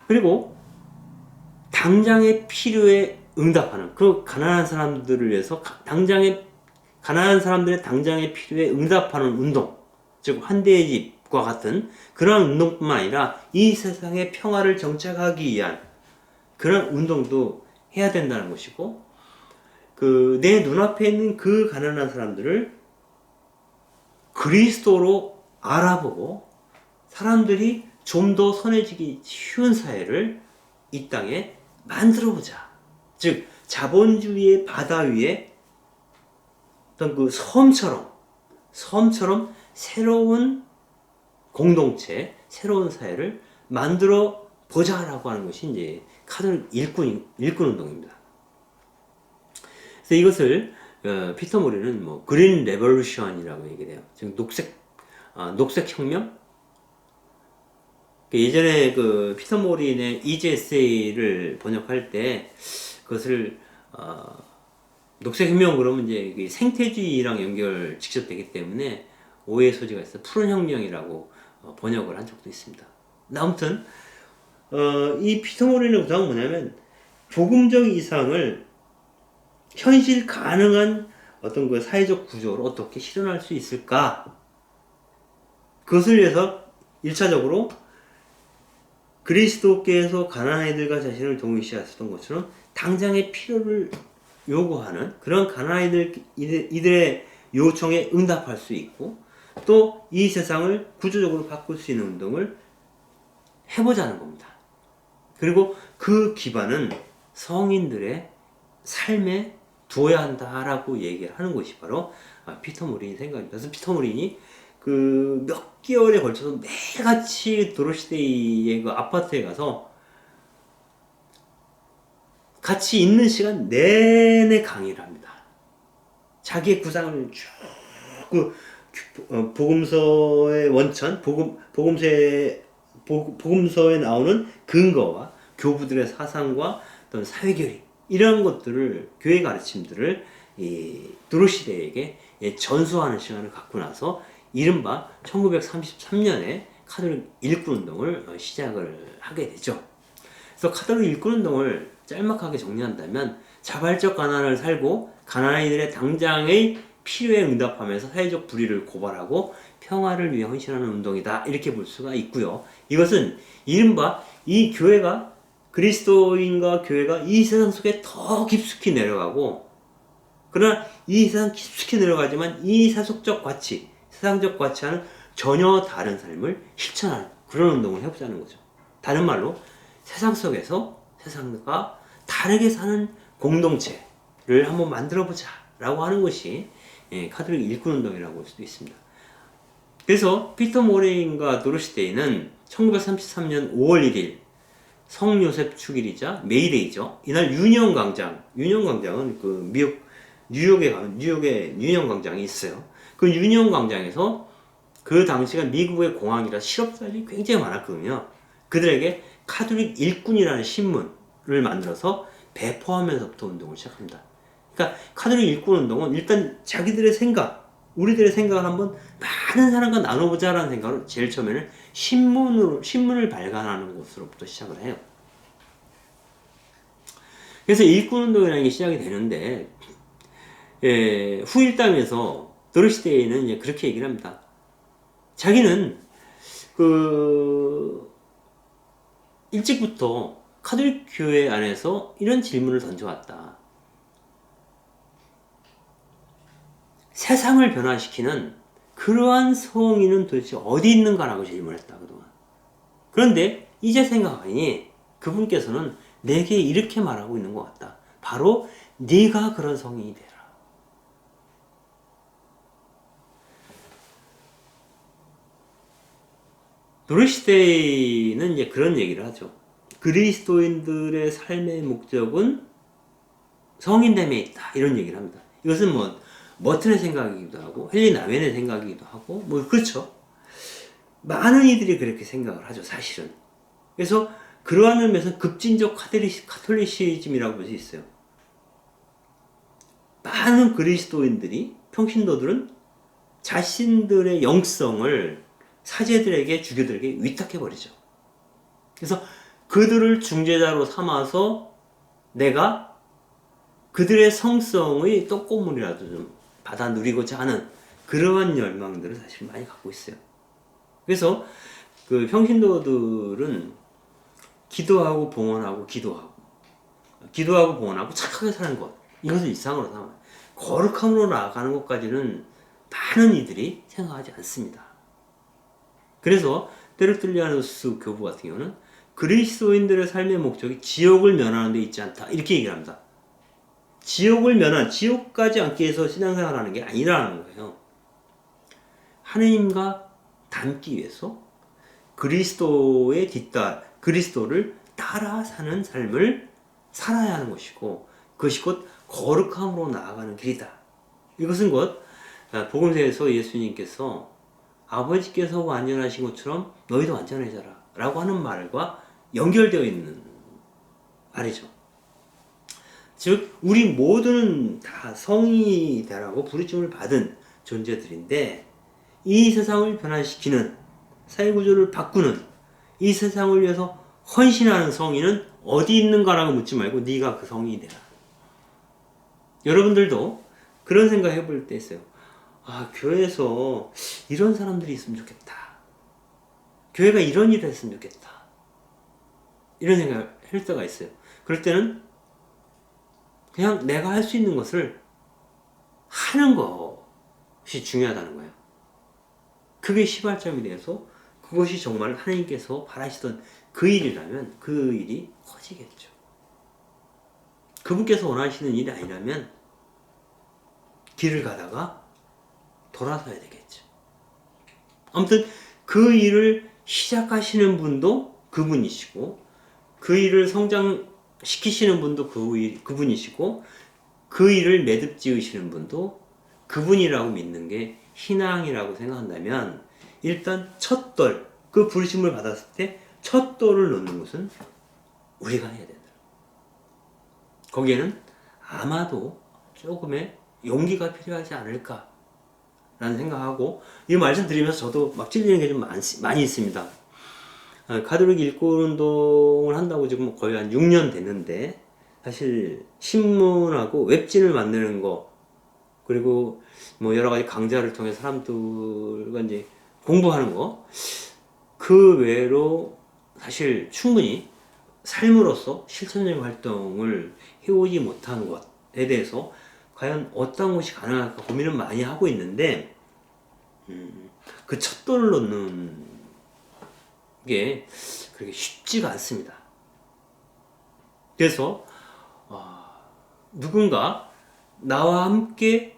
그리고 당장의 필요에 응답하는, 그 가난한 사람들을 위해서 가난한 사람들의 당장의 필요에 응답하는 운동, 즉 환대의 집과 같은 그런 운동뿐만 아니라 이 세상의 평화를 정착하기 위한 그런 운동도 해야 된다는 것이고, 내 눈앞에 있는 그 가난한 사람들을 그리스도로 알아보고 사람들이 좀 더 선해지기 쉬운 사회를 이 땅에 만들어보자. 즉 자본주의의 바다 위에 어떤 그 섬처럼 새로운 공동체, 새로운 사회를 만들어 보자라고 하는 것이 이제 카톨릭 일꾼 운동입니다. 그래서 이것을 피터 모리는 뭐 그린 레볼루션이라고 얘기해요. 즉 녹색 혁명. 예전에 그 피터 모린의 이지 에세이를 번역할 때 그것을 녹색 혁명 그러면 이제 생태주의랑 연결 직접 되기 때문에 오해 소지가 있어 푸른 혁명이라고 번역을 한 적도 있습니다. 아무튼 이 피터 모린의 구상은 뭐냐면, 복음적 이상을 현실 가능한 어떤 그 사회적 구조를 어떻게 실현할 수 있을까? 그것을 위해서 1차적으로 그리스도께서 가난한 이들과 자신을 동일시하셨던 것처럼 당장의 필요를 요구하는 그런 가난한 이들의 요청에 응답할 수 있고, 또 이 세상을 구조적으로 바꿀 수 있는 운동을 해보자는 겁니다. 그리고 그 기반은 성인들의 삶에 두어야 한다라고 얘기하는 것이 바로 피터 모린의 생각입니다. 그래서 피터 모린이 그 몇 개월에 걸쳐서 매일같이 도로시데이의 그 아파트에 가서 같이 있는 시간 내내 강의를 합니다. 자기의 구상을 쭉 복음서의 원천, 복음서에 나오는 근거와 교부들의 사상과 어떤 사회결의, 이런 것들을, 교회 가르침들을 이 도로시데이에게 전수하는 시간을 갖고 나서 이른바 1933년에 카톨릭 일꾼운동을 시작을 하게 되죠. 그래서 카톨릭 일꾼운동을 짤막하게 정리한다면, 자발적 가난을 살고 가난한 이들의 당장의 필요에 응답하면서 사회적 불의를 고발하고 평화를 위해 헌신하는 운동이다, 이렇게 볼 수가 있고요. 이것은 이른바 이 교회가, 그리스도인과 교회가 이 세상 속에 더 깊숙이 내려가고, 그러나 이 세상 깊숙이 내려가지만 이 세상적 가치와는 전혀 다른 삶을 실천하는 그런 운동을 해보자는 거죠. 다른 말로 세상 속에서 세상과 다르게 사는 공동체를 한번 만들어보자 라고 하는 것이 카톨릭 일꾼운동이라고 볼 수도 있습니다. 그래서 피터 모린과 도로시데이는 1933년 5월 1일 성요셉 축일이자 메이데이죠. 이날 유니온 광장은 그 미국 뉴욕에 가면 뉴욕에 유니온 광장이 있어요. 그 유니온 광장에서 그 당시가 미국의 공항이라 실업자들이 굉장히 많았거든요. 그들에게 카톨릭 일꾼이라는 신문을 만들어서 배포하면서부터 운동을 시작합니다. 그러니까 카톨릭 일꾼 운동은 일단 자기들의 생각, 우리들의 생각을 한번 많은 사람과 나눠보자라는 생각으로 제일 처음에는 신문을 발간하는 것으로부터 시작을 해요. 그래서 일꾼 운동이라는 게 시작이 되는데, 후일담에서 도로시데이는 이제 그렇게 얘기를 합니다. 자기는 그 일찍부터 카톨릭 교회 안에서 이런 질문을 던져왔다. 세상을 변화시키는 그러한 성인은 도대체 어디 있는가라고 질문했다 그동안. 그런데 이제 생각하니 그분께서는 내게 이렇게 말하고 있는 것 같다. 바로 네가 그런 성인이 되라. 도르시데이는 이제 그런 얘기를 하죠. 그리스도인들의 삶의 목적은 성인됨에 있다. 이런 얘기를 합니다. 이것은 뭐 머튼의 생각이기도 하고 헨리 나웬의 생각이기도 하고 뭐 그렇죠. 많은 이들이 그렇게 생각을 하죠. 사실은. 그래서 그러한 의미에서 급진적 카톨리시즘이라고 볼 수 있어요. 많은 그리스도인들이 평신도들은 자신들의 영성을 사제들에게 주교들에게 위탁해버리죠. 그래서 그들을 중재자로 삼아서 내가 그들의 성성의 떡고물이라도 좀 받아 누리고자 하는 그러한 열망들을 사실 많이 갖고 있어요. 그래서 그 평신도들은 기도하고 봉헌하고 기도하고 봉헌하고 착하게 사는 것, 이것을 이상으로 삼아요. 거룩함으로 나아가는 것까지는 많은 이들이 생각하지 않습니다. 그래서 테르툴리아누스 교부 같은 경우는 그리스도인들의 삶의 목적이 지옥을 면하는 데 있지 않다, 이렇게 얘기를 합니다. 지옥까지 않기 위해서 신앙생활을 하는 게 아니라는 거예요. 하느님과 닮기 위해서 그리스도를 따라 사는 삶을 살아야 하는 것이고, 그것이 곧 거룩함으로 나아가는 길이다. 이것은 곧 복음서에서 예수님께서 아버지께서 완전하신 것처럼 너희도 완전해져라 라고 하는 말과 연결되어 있는 말이죠. 즉 우리 모두는 다 성인이 되라고 부르심을 받은 존재들인데, 이 세상을 변화시키는, 사회구조를 바꾸는, 이 세상을 위해서 헌신하는 성인은 어디 있는가라고 묻지 말고 네가 그 성인이 되라. 여러분들도 그런 생각 해볼 때 있어요. 아, 교회에서 이런 사람들이 있으면 좋겠다. 교회가 이런 일을 했으면 좋겠다. 이런 생각을 할 때가 있어요. 그럴 때는 그냥 내가 할 수 있는 것을 하는 것이 중요하다는 거예요. 그게 시발점이 돼서 그것이 정말 하나님께서 바라시던 그 일이라면 그 일이 커지겠죠. 그분께서 원하시는 일이 아니라면 길을 가다가 돌아서야 되겠죠. 아무튼 그 일을 시작하시는 분도 그분이시고, 그 일을 성장시키시는 분도 그분이시고, 그 일을 매듭 지으시는 분도 그분이라고 믿는 게 신앙이라고 생각한다면, 일단 첫 돌, 그 부르심을 받았을 때 첫 돌을 놓는 것은 우리가 해야 된다. 거기에는 아마도 조금의 용기가 필요하지 않을까 라는 생각하고, 이 말씀 드리면서 저도 막 찔리는 게 좀 많이 있습니다. 가톨릭 일꾼운동을 한다고 지금 거의 한 6년 됐는데, 사실 신문하고 웹진을 만드는 거, 그리고 뭐 여러 가지 강좌를 통해 사람들과 이제 공부하는 거, 그 외로 사실 충분히 삶으로서 실천적인 활동을 해오지 못한 것에 대해서 과연 어떤 것이 가능할까 고민을 많이 하고 있는데, 그 첫 돌을 놓는 게 그렇게 쉽지가 않습니다. 그래서 누군가 나와 함께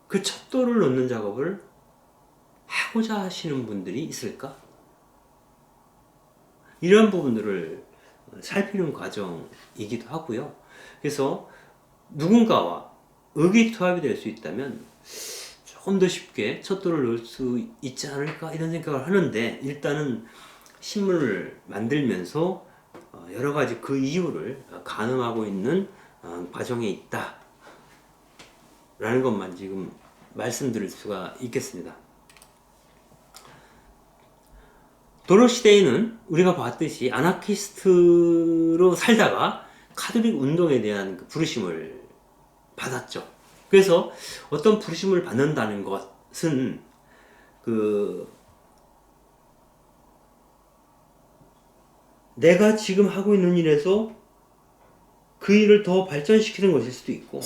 그 첫 돌을 놓는 작업을 하고자 하시는 분들이 있을까? 이런 부분들을 살피는 과정이기도 하고요. 그래서 누군가와 의기투합이 될 수 있다면 조금 더 쉽게 첫 돌을 놓을 수 있지 않을까 이런 생각을 하는데, 일단은 신문을 만들면서 여러 가지 그 이유를 가늠하고 있는 과정에 있다 라는 것만 지금 말씀드릴 수가 있겠습니다. 도로시데이는 우리가 봤듯이 아나키스트로 살다가 카톨릭 운동에 대한 그 부르심을 받았죠. 그래서 어떤 부르심을 받는다는 것은 그 내가 지금 하고 있는 일에서 그 일을 더 발전시키는 것일 수도 있고,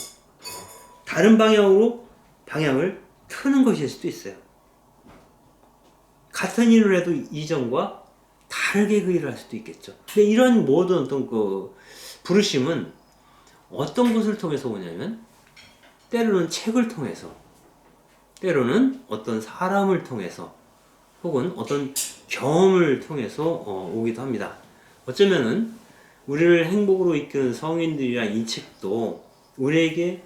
다른 방향으로 방향을 트는 것일 수도 있어요. 같은 일을 해도 이전과 다르게 그 일을 할 수도 있겠죠. 근데 이런 모든 어떤 그 부르심은 어떤 것을 통해서 오냐면, 때로는 책을 통해서, 때로는 어떤 사람을 통해서, 혹은 어떤 경험을 통해서 오기도 합니다. 어쩌면은 우리를 행복으로 이끄는 성인들이란 이 책도 우리에게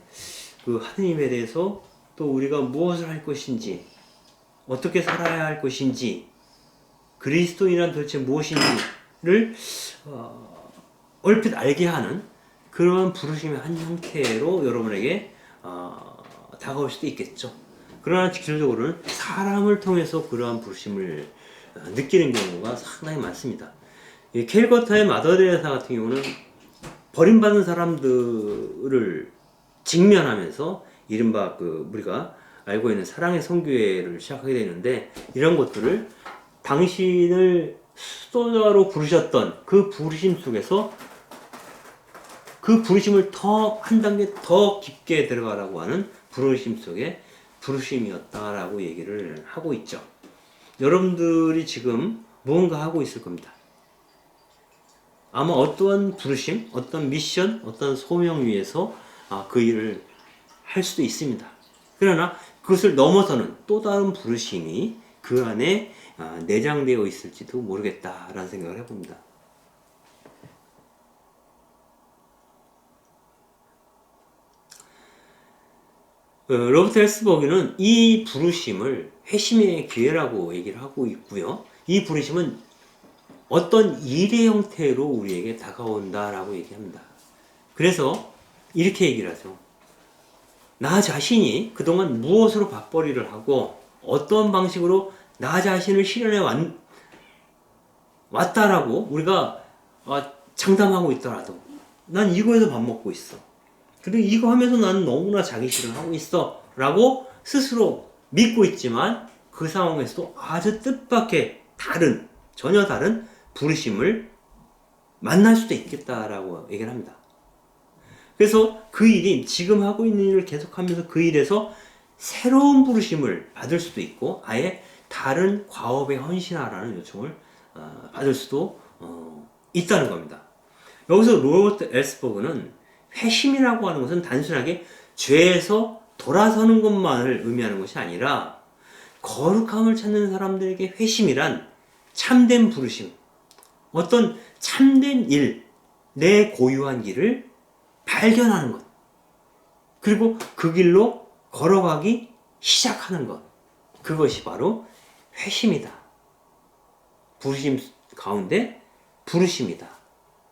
그 하느님에 대해서, 또 우리가 무엇을 할 것인지, 어떻게 살아야 할 것인지, 그리스도인이란 도대체 무엇인지를 얼핏 알게 하는 그런 부르심의 한 형태로 여러분에게 다가올 수도 있겠죠. 그러나 직접적으로는 사람을 통해서 그러한 부르심을 느끼는 경우가 상당히 많습니다. 이 캘커타의 마더 데레사 같은 경우는 버림받은 사람들을 직면하면서 이른바 그 우리가 알고 있는 사랑의 선교회를 시작하게 되는데, 이런 것들을 당신을 수도자로 부르셨던 그 부르심 속에서 그 부르심을 더 한 단계 더 깊게 들어가라고 하는 부르심 속에 부르심이었다라고 얘기를 하고 있죠. 여러분들이 지금 무언가 하고 있을 겁니다. 아마 어떠한 부르심, 어떤 미션, 어떤 소명 위에서 그 일을 할 수도 있습니다. 그러나 그것을 넘어서는 또 다른 부르심이 그 안에 내장되어 있을지도 모르겠다라는 생각을 해봅니다. 로버트 헬스버그는 이 부르심을 회심의 기회라고 얘기를 하고 있고요. 이 부르심은 어떤 일의 형태로 우리에게 다가온다라고 얘기합니다. 그래서 이렇게 얘기를 하죠. 나 자신이 그동안 무엇으로 밥벌이를 하고 어떤 방식으로 나 자신을 실현해 왔다라고 우리가 장담하고 있더라도 난 이거에서 밥 먹고 있어. 그리고 이거 하면서 나는 너무나 자기 실현하고 있어 라고 스스로 믿고 있지만, 그 상황에서도 아주 뜻밖의 전혀 다른 부르심을 만날 수도 있겠다라고 얘기를 합니다. 그래서 그 일이 지금 하고 있는 일을 계속하면서 그 일에서 새로운 부르심을 받을 수도 있고, 아예 다른 과업에 헌신하라는 요청을 받을 수도 있다는 겁니다. 여기서 로버트 엘스버그는 회심이라고 하는 것은 단순하게 죄에서 돌아서는 것만을 의미하는 것이 아니라, 거룩함을 찾는 사람들에게 회심이란 참된 부르심, 어떤 참된 일, 내 고유한 길을 발견하는 것, 그리고 그 길로 걸어가기 시작하는 것, 그것이 바로 회심이다. 부르심 가운데 부르심이다.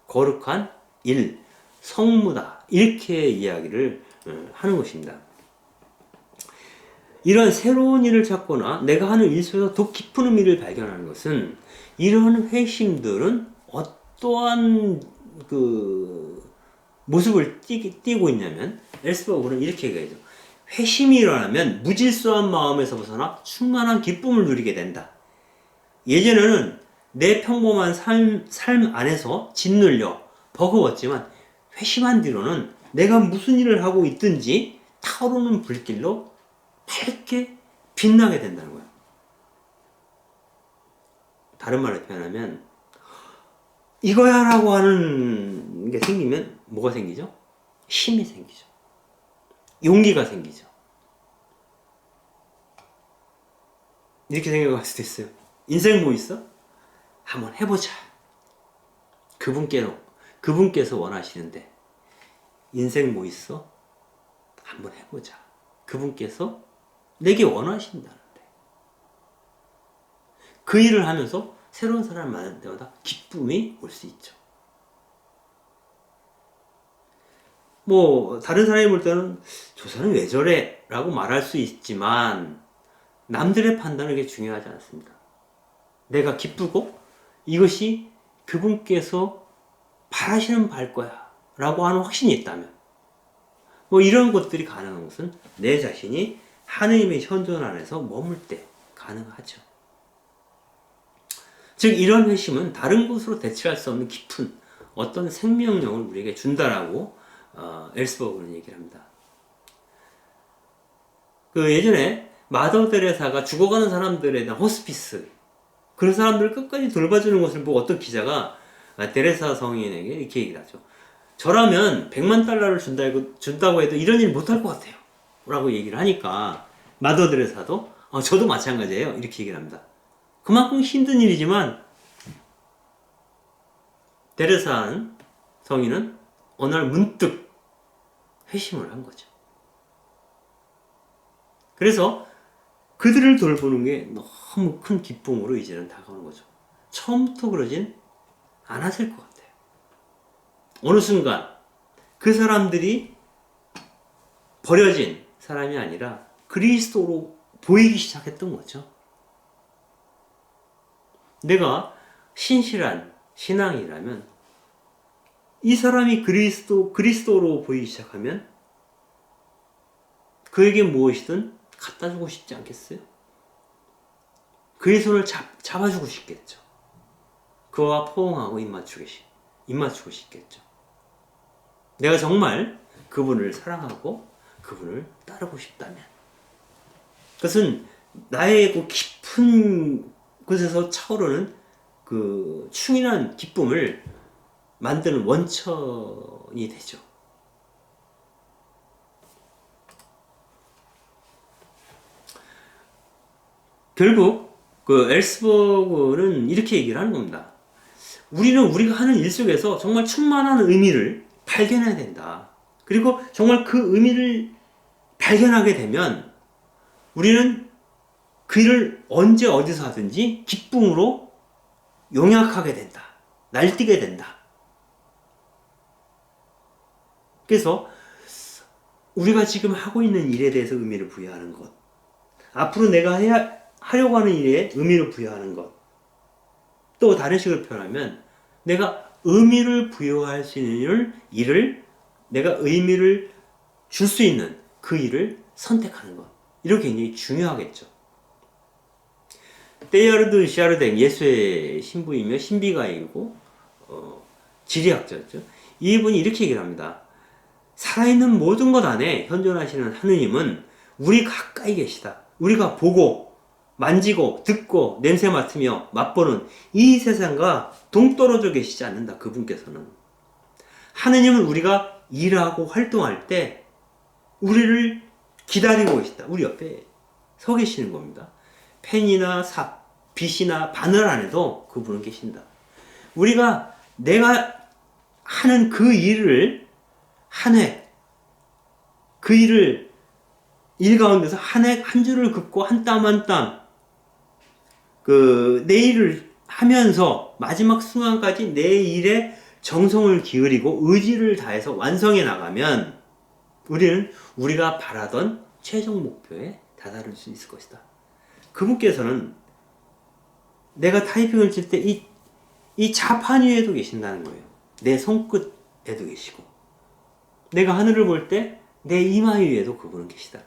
거룩한 일, 성무다. 이렇게 이야기를 하는 것입니다. 이런 새로운 일을 찾거나 내가 하는 일 속에서 더 깊은 의미를 발견하는 것은, 이러한 회심들은 어떠한 그 모습을 띠고 있냐면, 엘스버그는 이렇게 얘기하죠. 회심이 일어나면 무질서한 마음에서 벗어나 충만한 기쁨을 누리게 된다. 예전에는 내 평범한 삶 안에서 짓눌려 버거웠지만, 회심한 뒤로는 내가 무슨 일을 하고 있든지 타오르는 불길로 밝게 빛나게 된다는 거예요. 다른 말로 표현하면, 이거야 라고 하는 게 생기면 뭐가 생기죠? 힘이 생기죠. 용기가 생기죠. 이렇게 생각할 수도 있어요. 인생 뭐 있어? 한번 해보자. 그분께서 원하시는데, 인생 뭐 있어? 한번 해보자. 그분께서 내게 원하신다는데. 그 일을 하면서 새로운 사람을 만날 때마다 기쁨이 올 수 있죠. 뭐 다른 사람이 볼 때는 저 사람이 왜 저래? 라고 말할 수 있지만, 남들의 판단은 그게 중요하지 않습니다. 내가 기쁘고 이것이 그분께서 바라시는 바일 거야 라고 하는 확신이 있다면, 뭐 이런 것들이 가능한 것은 내 자신이 하느님의 현존 안에서 머물 때 가능하죠. 즉 이런 회심은 다른 것으로 대체할 수 없는 깊은 어떤 생명력을 우리에게 준다라고 엘스버그는 얘기를 합니다. 그 예전에 마더 데레사가 죽어가는 사람들에 대한 호스피스, 그런 사람들을 끝까지 돌봐주는 것을 보고 어떤 기자가 데레사 성인에게 이렇게 얘기를 하죠. 저라면 100만 달러를 준다고 해도 이런 일 못할 것 같아요 라고 얘기를 하니까 마더 데레사도 저도 마찬가지예요 이렇게 얘기를 합니다. 그만큼 힘든 일이지만 데레사 성인은 어느 날 문득 회심을 한 거죠. 그래서 그들을 돌보는 게 너무 큰 기쁨으로 이제는 다가오는 거죠. 처음부터 그러진 않았을 것 같아요. 어느 순간 그 사람들이 버려진 사람이 아니라 그리스도로 보이기 시작했던 거죠. 내가 신실한 신앙이라면 이 사람이 그리스도로 보이기 시작하면 그에게 무엇이든 갖다 주고 싶지 않겠어요? 그의 손을 잡아주고 싶겠죠. 그와 포옹하고 입맞추고 싶겠죠. 내가 정말 그분을 사랑하고 그분을 따르고 싶다면 그것은 나의 그 깊은 곳에서 차오르는 그 충인한 기쁨을 만드는 원천이 되죠. 결국 그 엘스버그는 이렇게 얘기를 하는 겁니다. 우리는 우리가 하는 일 속에서 정말 충만한 의미를 발견해야 된다. 그리고 정말 그 의미를 발견하게 되면 우리는 그 일을 언제 어디서 하든지 기쁨으로 용약하게 된다. 날뛰게 된다. 그래서 우리가 지금 하고 있는 일에 대해서 의미를 부여하는 것, 앞으로 내가 하려고 하는 일에 의미를 부여하는 것, 또 다른 식으로 표현하면 내가 의미를 부여할 수 있는 일을 내가 의미를 줄 수 있는 그 일을 선택하는 것, 이렇게 굉장히 중요하겠죠. 테일하르드 샤르댕, 예수의 신부이며 신비가이고 지리학자였죠. 이분이 이렇게 얘기를 합니다. 살아있는 모든 것 안에 현존하시는 하느님은 우리 가까이 계시다. 우리가 보고 만지고 듣고 냄새 맡으며 맛보는 이 세상과 동떨어져 계시지 않는다. 그분께서는 하느님은 우리가 일하고 활동할 때 우리를 기다리고 계시다. 우리 옆에 서 계시는 겁니다. 펜이나 삽, 빗이나 바늘 안에도 그분은 계신다. 우리가 내가 하는 그 일을 한 해, 그 일을 일 가운데서 한 줄을 긋고 한 땀 한 땀 내 일을 하면서 마지막 순간까지 내 일에 정성을 기울이고 의지를 다해서 완성해 나가면 우리는 우리가 바라던 최종 목표에 다다를 수 있을 것이다. 그분께서는 내가 타이핑을 칠 때 이 자판 위에도 계신다는 거예요. 내 손끝에도 계시고 내가 하늘을 볼 때 내 이마 위에도 그분은 계시다.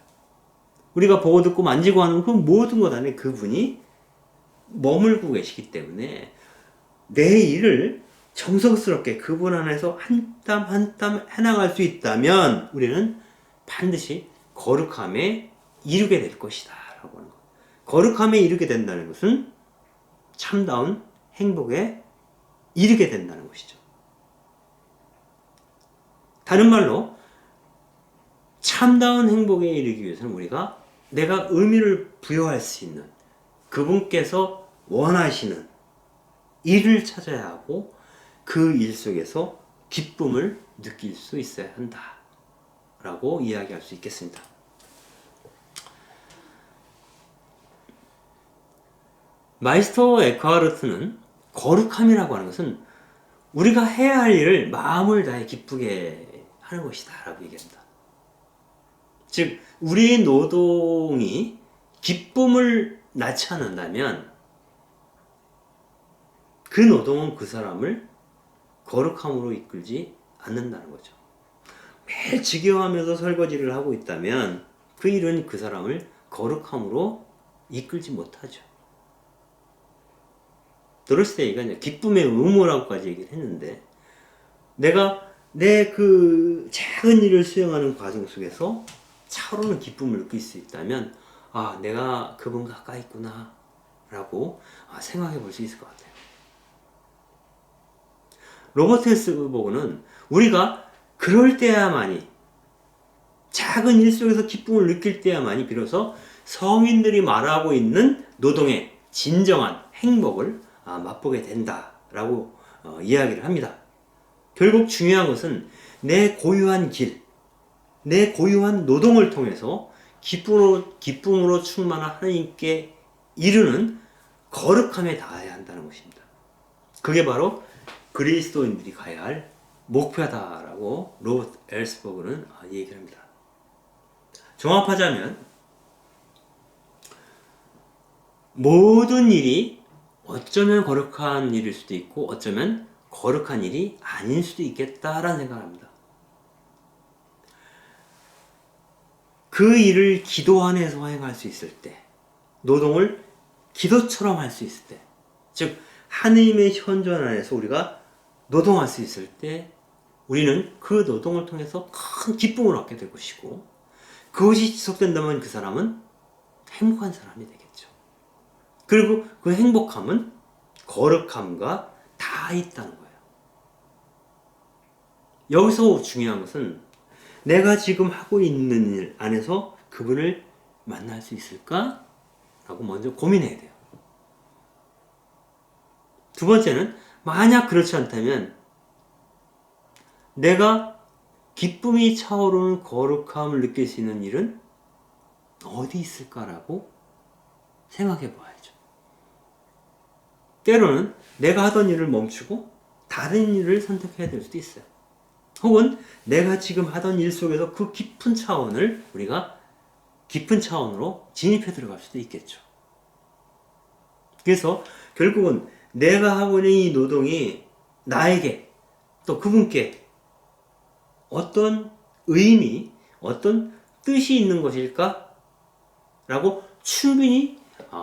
우리가 보고 듣고 만지고 하는 그 모든 것 안에 그분이 머물고 계시기 때문에 내 일을 정성스럽게 그분 안에서 한 땀 한 땀 해나갈 수 있다면 우리는 반드시 거룩함에 이르게 될 것이다 라고 하는 것. 거룩함에 이르게 된다는 것은 참다운 행복에 이르게 된다는 것이죠. 다른 말로 참다운 행복에 이르기 위해서는 우리가 내가 의미를 부여할 수 있는 그분께서 원하시는 일을 찾아야 하고 그 일 속에서 기쁨을 느낄 수 있어야 한다 라고 이야기할 수 있겠습니다. 마이스터 에크하르트는 거룩함이라고 하는 것은 우리가 해야 할 일을 마음을 다해 기쁘게 하는 것이다 라고 얘기합니다. 즉 우리의 노동이 기쁨을 낳지 않는다면 그 노동은 그 사람을 거룩함으로 이끌지 않는다는 거죠. 매일 지겨워하면서 설거지를 하고 있다면 그 일은 그 사람을 거룩함으로 이끌지 못하죠. 도로스테이가 이제 기쁨의 의무라고까지 얘기를 했는데, 내가 내 그 작은 일을 수행하는 과정 속에서 차오르는 기쁨을 느낄 수 있다면, 아, 내가 그분과 가까이 있구나 라고 생각해 볼 수 있을 것 같아요. 로버트 헬스버그는 우리가 그럴 때야만이, 작은 일 속에서 기쁨을 느낄 때야만이 비로소 성인들이 말하고 있는 노동의 진정한 행복을 맛보게 된다라고 이야기를 합니다. 결국 중요한 것은 내 고유한 길, 내 고유한 노동을 통해서 기쁨으로 충만한 하나님께 이르는 거룩함에 닿아야 한다는 것입니다. 그게 바로 그리스도인들이 가야 할 목표다라고 로버트 엘스버그는 얘기를 합니다. 종합하자면 모든 일이 어쩌면 거룩한 일일 수도 있고 어쩌면 거룩한 일이 아닐 수도 있겠다라는 생각을 합니다. 그 일을 기도 안에서 행할 수 있을 때, 노동을 기도처럼 할 수 있을 때, 즉 하느님의 현존 안에서 우리가 노동할 수 있을 때 우리는 그 노동을 통해서 큰 기쁨을 얻게 될 것이고, 그것이 지속된다면 그 사람은 행복한 사람이 되겠죠. 그리고 그 행복함은 거룩함과 다 있다는 거예요. 여기서 중요한 것은 내가 지금 하고 있는 일 안에서 그분을 만날 수 있을까? 라고 먼저 고민해야 돼요. 두 번째는 만약 그렇지 않다면 내가 기쁨이 차오르는 거룩함을 느낄 수 있는 일은 어디 있을까라고 생각해 봐야죠. 때로는 내가 하던 일을 멈추고 다른 일을 선택해야 될 수도 있어요. 혹은 내가 지금 하던 일 속에서 그 깊은 차원을 우리가 깊은 차원으로 진입해 들어갈 수도 있겠죠. 그래서 결국은 내가 하고 있는 이 노동이 나에게 또 그분께 어떤 의미, 어떤 뜻이 있는 것일까? 라고 충분히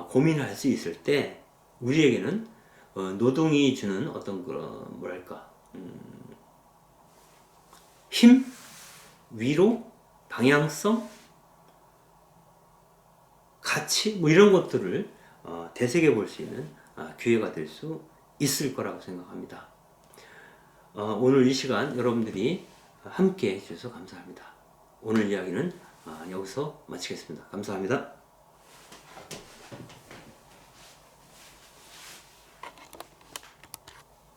고민할 수 있을 때 우리에게는 노동이 주는 어떤 그런 뭐랄까 힘, 위로, 방향성, 가치 뭐 이런 것들을 되새겨 볼 수 있는 기회가 될 수 있을 거라고 생각합니다. 오늘 이 시간 여러분들이 함께 해주셔서 감사합니다. 오늘 이야기는 여기서 마치겠습니다. 감사합니다.